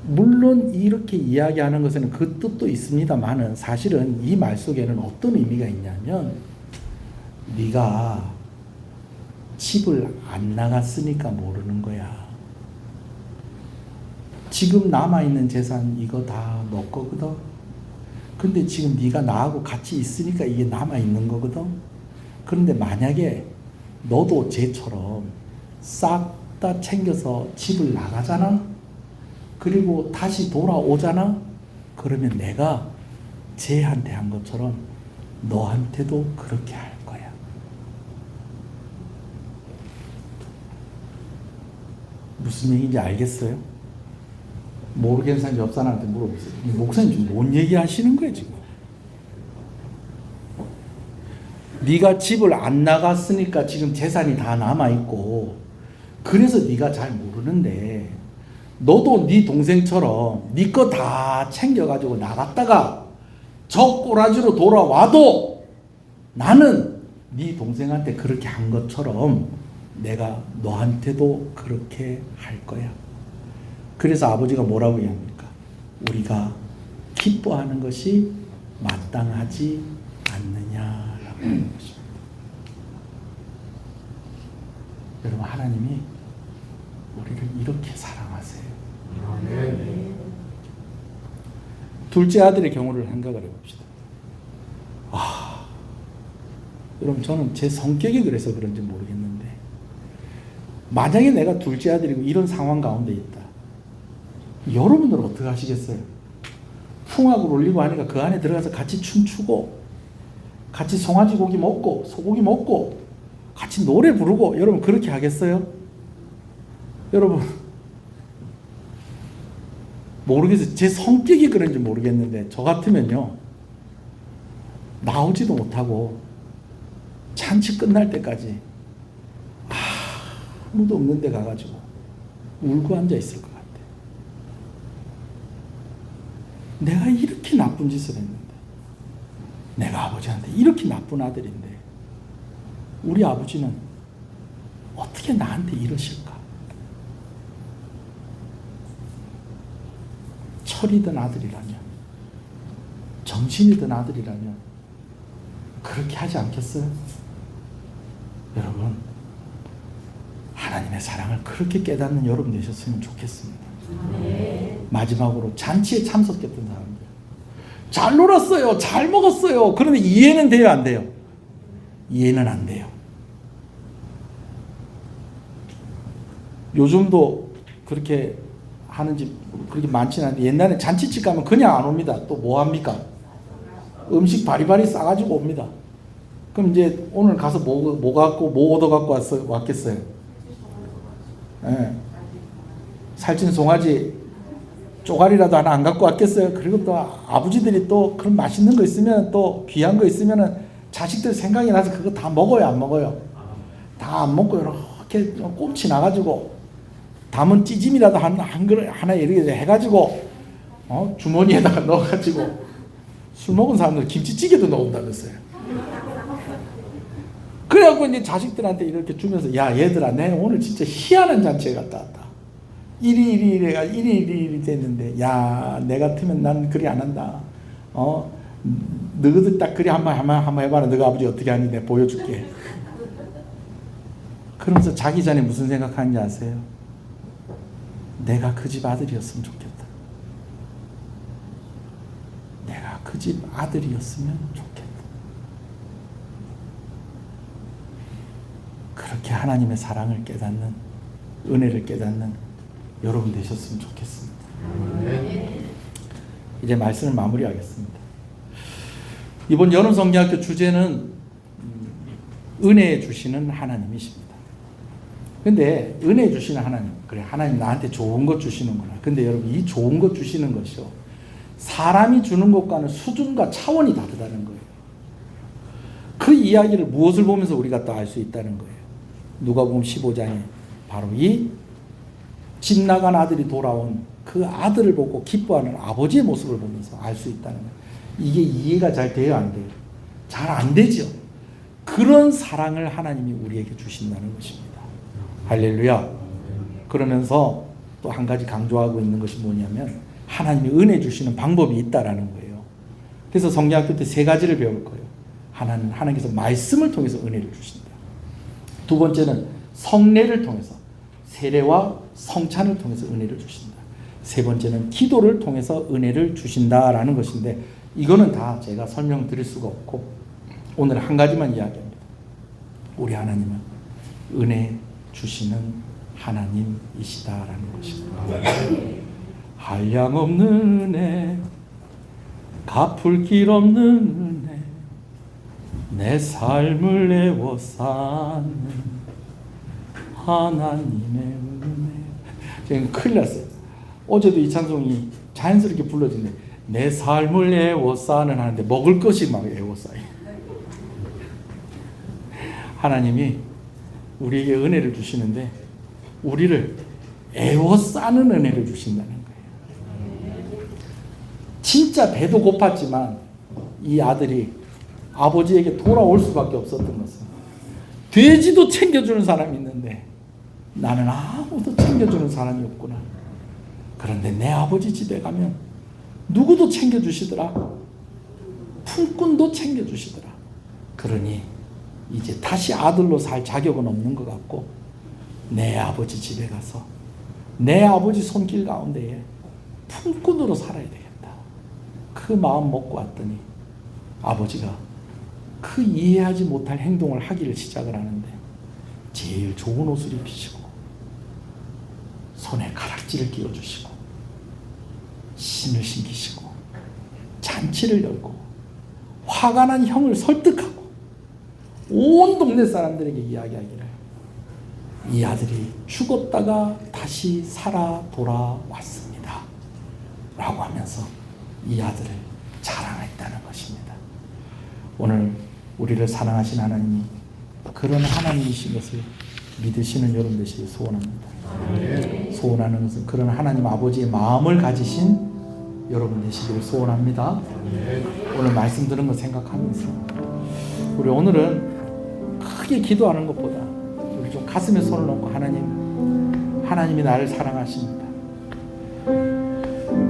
물론 이렇게 이야기하는 것에는 그 뜻도 있습니다만은 사실은 이 말 속에는 어떤 의미가 있냐면 네가 집을 안 나갔으니까 모르는 거야. 지금 남아있는 재산 이거 다 너 거거든. 근데 지금 네가 나하고 같이 있으니까 이게 남아있는 거거든. 그런데 만약에 너도 쟤처럼 싹 다 챙겨서 집을 나가잖아. 그리고 다시 돌아오잖아. 그러면 내가 쟤한테 한 것처럼 너한테도 그렇게 할 거야. 무슨 얘기인지 알겠어요? 모르겠는 사람이 옆 사람한테 물어보세요. 목사님 지금 뭔 얘기 하시는 거예요 지금? 네가 집을 안 나갔으니까 지금 재산이 다 남아있고 그래서 네가 잘 모르는데 너도 네 동생처럼 네 거 다 챙겨가지고 나갔다가 저 꼬라지로 돌아와도 나는 네 동생한테 그렇게 한 것처럼 내가 너한테도 그렇게 할 거야. 그래서 아버지가 뭐라고 얘기합니까? 우리가 기뻐하는 것이 마땅하지 않느냐라고 하는 것입니다. 여러분, 하나님이 우리를 이렇게 사랑하세요. 둘째 아들의 경우를 생각을 해봅시다. 여러분, 저는 제 성격이 그래서 그런지 모르겠는데 만약에 내가 둘째 아들이고 이런 상황 가운데 있다. 여러분들은 어떻게 하시겠어요? 풍악을 올리고 하니까 그 안에 들어가서 같이 춤추고 같이 송아지 고기 먹고 소고기 먹고 같이 노래 부르고 여러분 그렇게 하겠어요? 여러분 모르겠어요. 제 성격이 그런지 모르겠는데 저 같으면요 나오지도 못하고 잔치 끝날 때까지 아무도 없는 데 가가지고 울고 앉아 있을 것 같아. 내가 이렇게 나쁜 짓을 했는데 내가 아버지한테 이렇게 나쁜 아들인데 우리 아버지는 어떻게 나한테 이러실까? 철이든 아들이라면 정신이든 아들이라면 그렇게 하지 않겠어요? 여러분, 하나님의 사랑을 그렇게 깨닫는 여러분 되셨으면 좋겠습니다. 마지막으로 잔치에 참석했던 사람들, 잘 놀았어요, 잘 먹었어요. 그런데 이해는 돼요, 안 돼요? 이해는 안 돼요. 요즘도 그렇게 하는 집 그렇게 많지는 않은데 옛날에 잔치집 가면 그냥 안 옵니다. 또 뭐 합니까? 음식 바리바리 싸가지고 옵니다. 그럼 이제 오늘 가서 뭐 얻어 갖고 왔겠어요? 네. 살찐 송아지 쪼가리라도 하나 안 갖고 왔겠어요? 그리고 또 아버지들이 또 그런 맛있는 거 있으면 또 귀한 거 있으면은 자식들 생각이 나서 그거 다 먹어요, 안 먹어요? 다 안 먹고 이렇게 꼼치 나가지고 담은 찌짐이라도 한 그릇 하나 이렇게 해가지고 주머니에다가 넣어가지고 술 먹은 사람들 김치찌개도 넣는다면서요. 그래갖고 이제 자식들한테 이렇게 주면서 야 얘들아 내 오늘 진짜 희한한 잔치에 갔다 왔다. 이리 됐는데 야 내 같으면 난 그리 안 한다. 너희들 딱 그리 한번 해봐라. 너가 아버지 어떻게 하니 내가 보여줄게. 그러면서 자기 전에 무슨 생각하는지 아세요? 내가 그 집 아들이었으면 좋겠다. 내가 그 집 아들이었으면 좋겠다. 그렇게 하나님의 사랑을 깨닫는, 은혜를 깨닫는 여러분 되셨으면 좋겠습니다. 이제 말씀을 마무리하겠습니다. 이번 여름 성경학교 주제는 은혜 주시는 하나님이십니다. 근데 은혜 주시는 하나님, 그래 하나님 나한테 좋은 것 주시는구나. 근데 여러분 이 좋은 것 주시는 것이요 사람이 주는 것과는 수준과 차원이 다르다는 거예요. 그 이야기를 무엇을 보면서 우리가 또 알 수 있다는 거예요. 누가복음 15장에 바로 이 집 나간 아들이 돌아온 그 아들을 보고 기뻐하는 아버지의 모습을 보면서 알 수 있다는 거예요. 이게 이해가 잘 돼요, 안 돼요? 잘 안 되죠. 그런 사랑을 하나님이 우리에게 주신다는 것입니다. 할렐루야. 그러면서 또 한 가지 강조하고 있는 것이 뭐냐면 하나님이 은혜 주시는 방법이 있다라는 거예요. 그래서 성경학교 때 세 가지를 배울 거예요. 하나는 하나님께서 말씀을 통해서 은혜를 주신다. 두 번째는 성례를 통해서 세례와 성찬을 통해서 은혜를 주신다. 세 번째는 기도를 통해서 은혜를 주신다라는 것인데 이거는 다 제가 설명드릴 수가 없고 오늘 한 가지만 이야기합니다. 우리 하나님은 은혜 주시는 하나님이시다라는 것입니다. 한량없는 은혜, 갚을 길 없는 은혜, 내 삶을 애워싸는 하나님의 은혜. 지금 큰일 났어요. 어제도 이 찬송이 자연스럽게 불러지네. 내 삶을 애워싸는 하는데 먹을 것이 막 애워싸요. 하나님이 우리에게 은혜를 주시는데 우리를 애워싸는 은혜를 주신다는 거예요. 진짜 배도 고팠지만 이 아들이 아버지에게 돌아올 수밖에 없었던 것은 돼지도 챙겨주는 사람이 있는데 나는 아무도 챙겨주는 사람이 없구나. 그런데 내 아버지 집에 가면 누구도 챙겨주시더라. 품꾼도 챙겨주시더라. 그러니 이제 다시 아들로 살 자격은 없는 것 같고 내 아버지 집에 가서 내 아버지 손길 가운데에 품꾼으로 살아야 되겠다. 그 마음 먹고 왔더니 아버지가 그 이해하지 못할 행동을 하기를 시작을 하는데 제일 좋은 옷을 입히시고 손에 가락지를 끼워주시고 신을 신기시고 잔치를 열고 화가 난 형을 설득하고 온 동네 사람들에게 이야기하기를 이 아들이 죽었다가 다시 살아 돌아왔습니다 라고 하면서 이 아들을 자랑했다는 것입니다. 오늘 우리를 사랑하신 하나님이 그런 하나님이신 것을 믿으시는 여러분 되시길 소원합니다. 소원하는 것은 그런 하나님 아버지의 마음을 가지신 여러분 되시기를 소원합니다. 오늘 말씀 들은 거 생각하면서 우리 오늘은 크게 기도하는 것보다 우리 좀 가슴에 손을 놓고 하나님이 나를 사랑하십니다.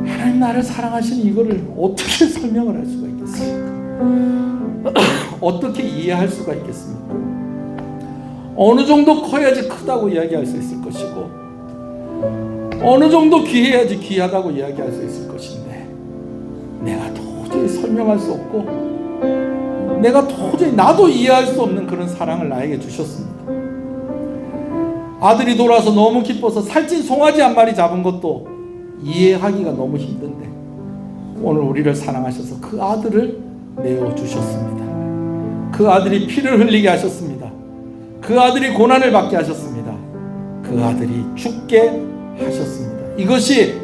하나님 나를 사랑하시는 이거를 어떻게 설명을 할 수가 있겠습니까? 어떻게 이해할 수가 있겠습니까? 어느 정도 커야지 크다고 이야기할 수 있을 것이고 어느 정도 귀해야지 귀하다고 이야기할 수 있을 것인데 내가 도저히 설명할 수 없고 내가 도저히 나도 이해할 수 없는 그런 사랑을 나에게 주셨습니다. 아들이 돌아와서 너무 기뻐서 살찐 송아지 한 마리 잡은 것도 이해하기가 너무 힘든데 오늘 우리를 사랑하셔서 그 아들을 내어주셨습니다. 그 아들이 피를 흘리게 하셨습니다. 그 아들이 고난을 받게 하셨습니다. 그 아들이 죽게 하셨습니다. 이것이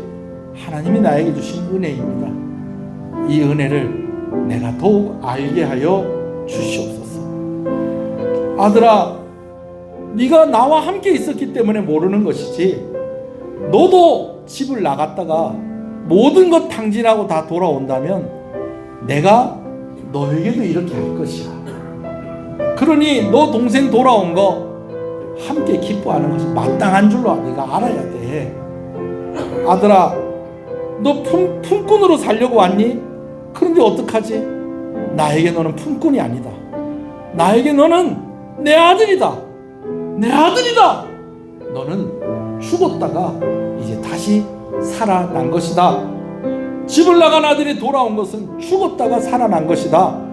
하나님이 나에게 주신 은혜입니다. 이 은혜를 내가 더욱 알게 하여 주시옵소서. 아들아, 네가 나와 함께 있었기 때문에 모르는 것이지 너도 집을 나갔다가 모든 것 탕진하고 다 돌아온다면 내가 너에게도 이렇게 할 것이야. 그러니 너 동생 돌아온 거 함께 기뻐하는 것이 마땅한 줄로 네가 알아야 돼. 아들아, 너 품꾼으로 살려고 왔니? 그런데 어떡하지? 나에게 너는 품꾼이 아니다. 나에게 너는 내 아들이다. 내 아들이다. 너는 죽었다가 이제 다시 살아난 것이다. 집을 나간 아들이 돌아온 것은 죽었다가 살아난 것이다.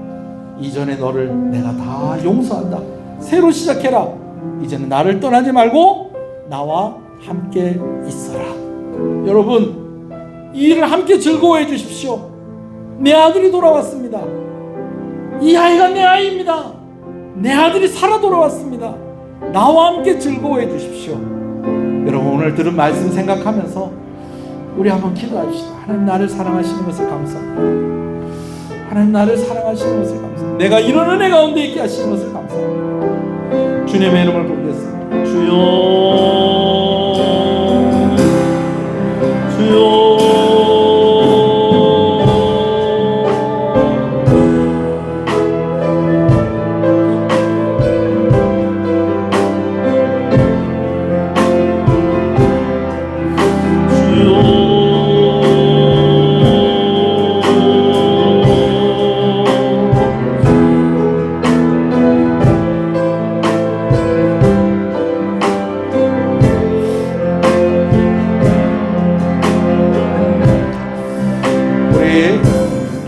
이전에 너를 내가 다 용서한다. 새로 시작해라. 이제는 나를 떠나지 말고 나와 함께 있어라. 여러분, 이 일을 함께 즐거워해 주십시오. 내 아들이 돌아왔습니다. 이 아이가 내 아이입니다. 내 아들이 살아 돌아왔습니다. 나와 함께 즐거워해 주십시오. 여러분, 오늘 들은 말씀 생각하면서 우리 한번 기도합시다. 하나님 나를 사랑하시는 것을 감사합니다. 하나님 나를 사랑하시는 것을 감사합니다. 내가 이런 은혜 가운데 있게 하시는 것을 감사합니다. 주님의 이름을 부르겠습니다. 주여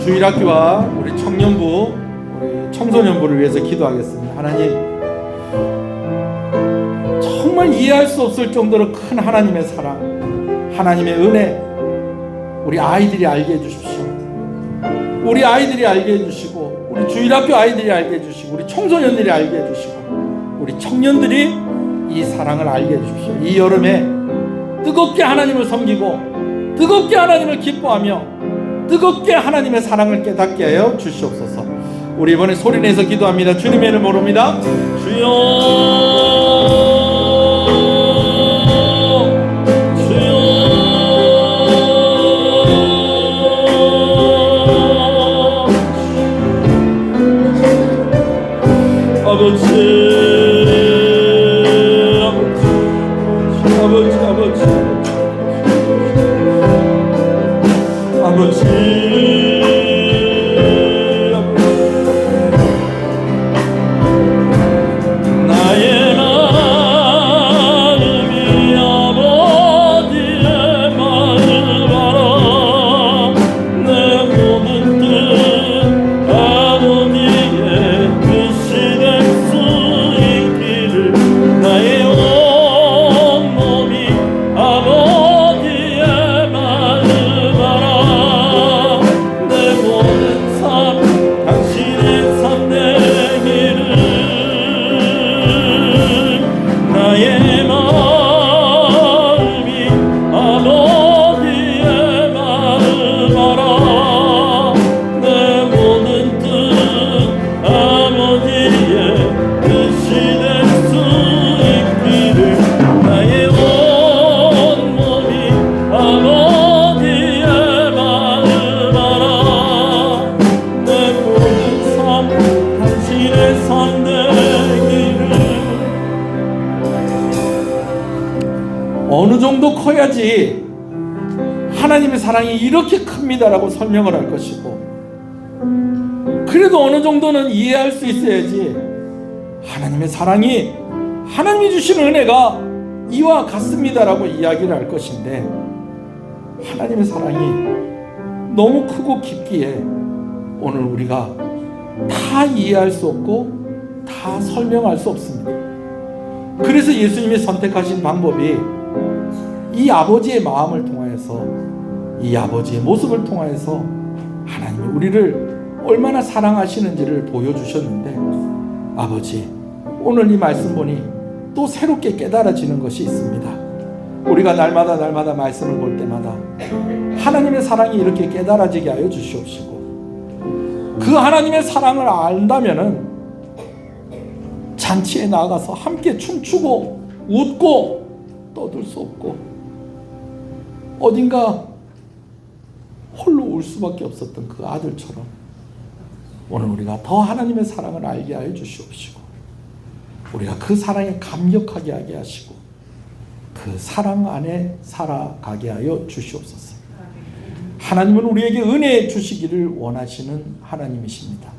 주일학교와 우리 청년부, 우리 청소년부를 위해서 기도하겠습니다. 하나님, 정말 이해할 수 없을 정도로 큰 하나님의 사랑, 하나님의 은혜, 우리 아이들이 알게 해주십시오. 우리 아이들이 알게 해주시고, 우리 주일학교 아이들이 알게 해주시고, 우리 청소년들이 알게 해주시고, 우리 청년들이 이 사랑을 알게 해주십시오. 이 여름에 뜨겁게 하나님을 섬기고 뜨겁게 하나님을 기뻐하며 뜨겁게 하나님의 사랑을 깨닫게 하여 주시옵소서. 우리 이번에 소리내서 기도합니다. 주님의 이름 모릅니다. 주여 아버지 나의 마음이 아버지의 마음 알아 내 모든 뜻 아버지의 뜻이 될 수 있기를 나의 온몸이 아버지의 마음 알아 내 모든 삶 당신의 삶 되기를 나의 마음이 아버지의 마음 알아 내 모든 뜻 아버지의 뜻이 될 수 있기를 나의 온몸이 아버지의 마음 알아 내 모든 삶 당신의 삶 되기를 어느 정도 커야지 하나님의 사랑이 이렇게 큽니다라고 설명을 할 것이고, 그래도 어느 정도는 이해할 수 있어야지 하나님의 사랑이, 하나님이 주시는 은혜가 이와 같습니다라고 이야기를 할 것인데, 하나님의 사랑이 너무 크고 깊기에 오늘 우리가 다 이해할 수 없고 다 설명할 수 없습니다. 그래서 예수님이 선택하신 방법이 이 아버지의 마음을 통하여서, 이 아버지의 모습을 통하여서 하나님이 우리를 얼마나 사랑하시는지를 보여주셨는데, 아버지, 오늘 이 말씀 보니 또 새롭게 깨달아지는 것이 있습니다. 우리가 날마다 말씀을 볼 때마다 하나님의 사랑이 이렇게 깨달아지게 하여 주시옵시고, 그 하나님의 사랑을 안다면은 잔치에 나가서 함께 춤추고 웃고 떠들 수 없고, 어딘가 홀로 울 수밖에 없었던 그 아들처럼 오늘 우리가 더 하나님의 사랑을 알게 하여 주시옵시고, 우리가 그 사랑에 감격하게 하게 하시고 그 사랑 안에 살아가게 하여 주시옵소서. 하나님은 우리에게 은혜 주시기를 원하시는 하나님이십니다.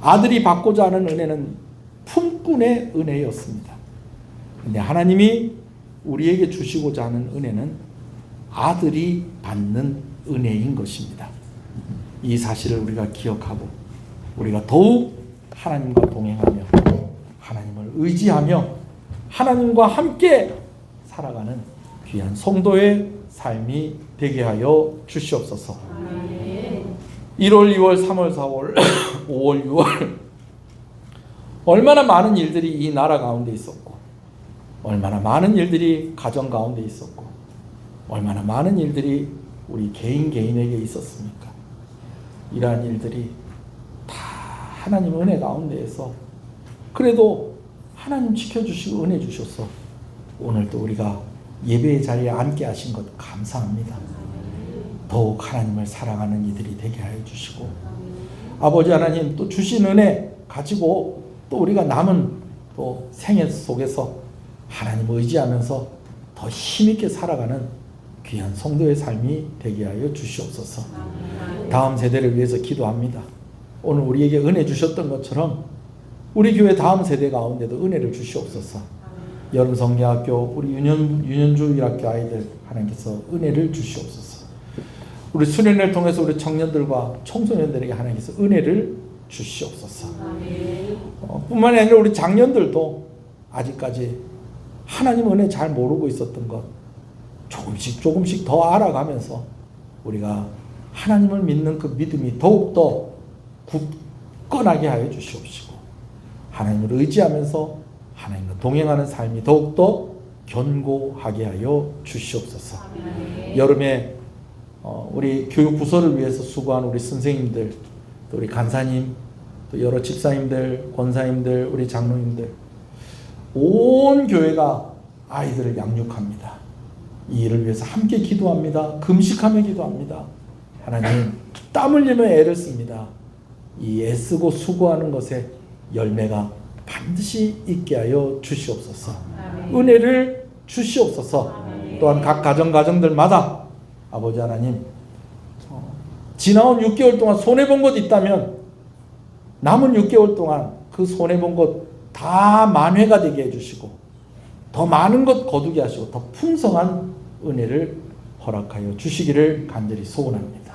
아들이 받고자 하는 은혜는 품꾼의 은혜였습니다. 근데 하나님이 우리에게 주시고자 하는 은혜는 아들이 받는 은혜인 것입니다. 이 사실을 우리가 기억하고 우리가 더욱 하나님과 동행하며 하나님을 의지하며 하나님과 함께 살아가는 귀한 성도의 삶이 되게 하여 주시옵소서. 1월, 2월, 3월, 4월, 5월, 6월 얼마나 많은 일들이 이 나라 가운데 있었고, 얼마나 많은 일들이 가정 가운데 있었고, 얼마나 많은 일들이 우리 개인에게 있었습니까? 이러한 일들이 다 하나님 은혜 가운데에서 그래도 하나님 지켜주시고 은혜 주셔서 오늘도 우리가 예배의 자리에 앉게 하신 것 감사합니다. 더욱 하나님을 사랑하는 이들이 되게 하여 주시고, 아버지 하나님 또 주신 은혜 가지고 또 우리가 남은 또 생애 속에서 하나님을 의지하면서 더 힘있게 살아가는 귀한 성도의 삶이 되게 하여 주시옵소서. 다음 세대를 위해서 기도합니다. 오늘 우리에게 은혜 주셨던 것처럼 우리 교회 다음 세대 가운데도 은혜를 주시옵소서. 여름성리학교 우리 유년주 1학교 아이들 하나님께서 은혜를 주시옵소서. 우리 수련회를 통해서 우리 청년들과 청소년들에게 하나님께서 은혜를 주시옵소서. 뿐만이 아니라 우리 장년들도 아직까지 하나님 은혜 잘 모르고 있었던 것 조금씩 더 알아가면서 우리가 하나님을 믿는 그 믿음이 더욱더 굳건하게 하여 주시옵시고, 하나님을 의지하면서 하나님과 동행하는 삶이 더욱더 견고하게 하여 주시옵소서. 여름에 우리 교육부서를 위해서 수고한 우리 선생님들, 또 우리 간사님, 또 여러 집사님들, 권사님들, 우리 장로님들, 온 교회가 아이들을 양육합니다. 이 일을 위해서 함께 기도합니다. 금식하며 기도합니다. 하나님, 땀 흘리며 애를 씁니다. 이 애쓰고 수고하는 것에 열매가 반드시 있게 하여 주시옵소서. 은혜를 주시옵소서. 또한 각 가정들마다 아버지 하나님, 지나온 6개월 동안 손해본 것 있다면 남은 6개월 동안 그 손해본 것 다 만회가 되게 해주시고 더 많은 것 거두게 하시고 더 풍성한 은혜를 허락하여 주시기를 간절히 소원합니다.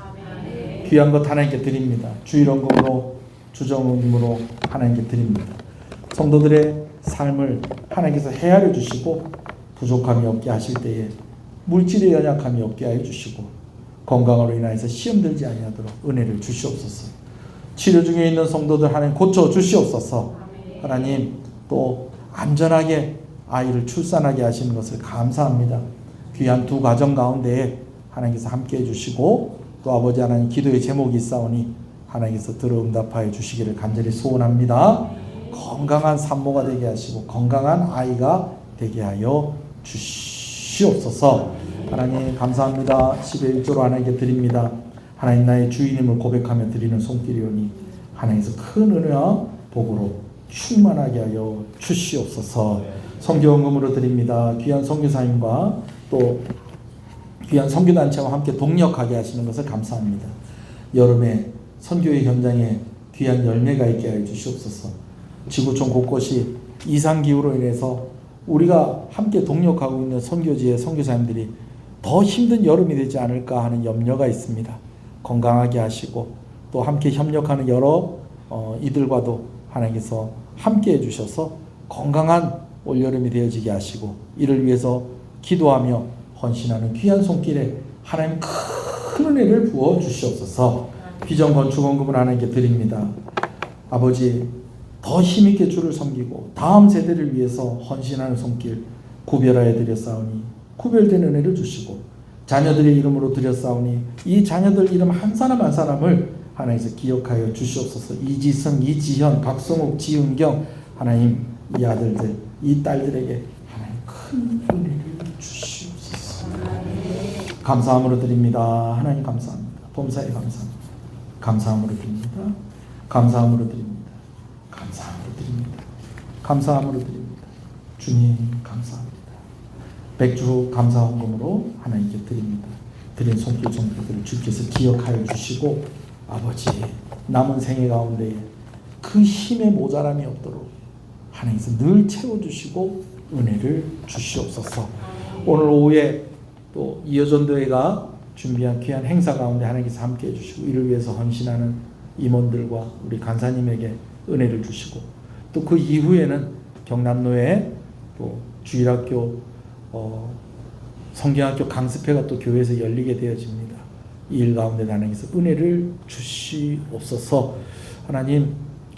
귀한 것 하나님께 드립니다. 주일원금으로 주정은금으로 하나님께 드립니다. 성도들의 삶을 하나님께서 헤아려 주시고 부족함이 없게 하실 때에 물질의 연약함이 없게 하여 주시고 건강으로 인하여서 시험 들지 아니하도록 은혜를 주시옵소서. 치료 중에 있는 성도들 하나님 고쳐 주시옵소서. 하나님, 또 안전하게 아이를 출산하게 하시는 것을 감사합니다. 귀한 두 가정 가운데에 하나님께서 함께 해주시고 또 아버지 하나님 기도의 제목이 있사오니 하나님께서 들어 응답하여 주시기를 간절히 소원합니다. 건강한 산모가 되게 하시고 건강한 아이가 되게 하여 주시옵소서. 하나님 감사합니다. 10의 1조로 하나님께 드립니다. 하나님 나의 주인임을 고백하며 드리는 손길이오니 하나님께서 큰 은혜와 복으로 충만하게 하여 주시옵소서. 선교헌금으로 드립니다. 귀한 선교사님과 또 귀한 선교단체와 함께 동력하게 하시는 것을 감사합니다. 여름에 선교의 현장에 귀한 열매가 있게 하여 주시옵소서. 지구촌 곳곳이 이상기후로 인해서 우리가 함께 동력하고 있는 선교지의 선교사님들이 더 힘든 여름이 되지 않을까 하는 염려가 있습니다. 건강하게 하시고 또 함께 협력하는 여러 이들과도 하나님께서 함께 해주셔서 건강한 올여름이 되어지게 하시고 이를 위해서 기도하며 헌신하는 귀한 손길에 하나님 큰 은혜를 부어 주시옵소서. 비전건축원금을 하나님께 드립니다. 아버지, 더 힘있게 주를 섬기고 다음 세대를 위해서 헌신하는 손길 구별하여 드렸사오니 구별된 은혜를 주시고 자녀들의 이름으로 드렸사오니 이 자녀들 이름 한 사람 한 사람을 하나님께서 기억하여 주시옵소서. 이지성, 이지현, 박성욱, 지은경 하나님 이 아들들, 이 딸들에게 하나님 큰 은혜를 주시옵소서. 감사함으로 드립니다. 하나님 감사합니다. 범사에 감사합니다. 감사함으로 드립니다. 감사함으로 드립니다. 감사함으로 드립니다. 감사함으로 드립니다. 주님 감사합니다. 백주 감사헌금으로 하나님께 드립니다. 드린 손길 손길들을 주께서 기억하여 주시고 아버지 남은 생애 가운데에 그 힘의 모자람이 없도록 하나님께서 늘 채워주시고 은혜를 주시옵소서. 오늘 오후에 또 이어전도회가 준비한 귀한 행사 가운데 하나님께서 함께 해주시고 이를 위해서 헌신하는 임원들과 우리 간사님에게 은혜를 주시고 또 그 이후에는 경남로에 또 주일학교 성경학교 강습회가 또 교회에서 열리게 되어집니다. 이 일 가운데 하나님께서 은혜를 주시옵소서. 하나님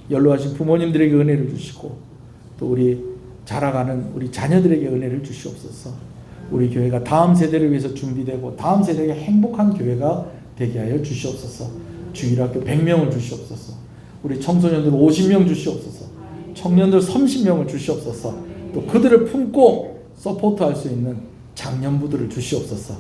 연로하신 부모님들에게 은혜를 주시고 또 우리 자라가는 우리 자녀들에게 은혜를 주시옵소서. 우리 교회가 다음 세대를 위해서 준비되고 다음 세대에게 행복한 교회가 되게 하여 주시옵소서. 주일학교 100명을 주시옵소서. 우리 청소년들 50명 주시옵소서. 청년들 30명을 주시옵소서. 또 그들을 품고 서포트할 수 있는 장년부들을 주시옵소서.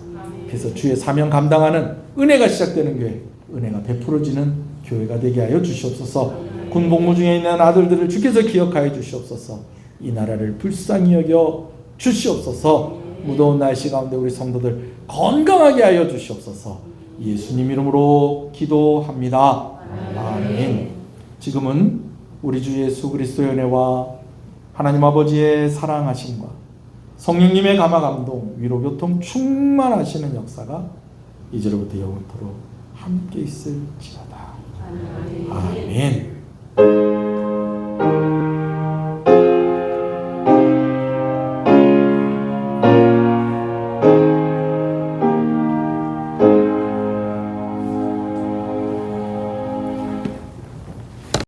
그래서 주의 사명 감당하는 은혜가 시작되는 교회, 은혜가 베풀어지는 교회가 되게 하여 주시옵소서. 군 복무 중에 있는 아들들을 주께서 기억하여 주시옵소서. 이 나라를 불쌍히 여겨 주시옵소서. 무더운 날씨 가운데 우리 성도들 건강하게 하여 주시옵소서. 예수님 이름으로 기도합니다. 아멘. 지금은 우리 주 예수 그리스도의 은혜와 하나님 아버지의 사랑하심과 성령님의 감화 감동 위로 교통 충만하시는 역사가 이제로부터 영원토록 함께 있을지어다. 아멘.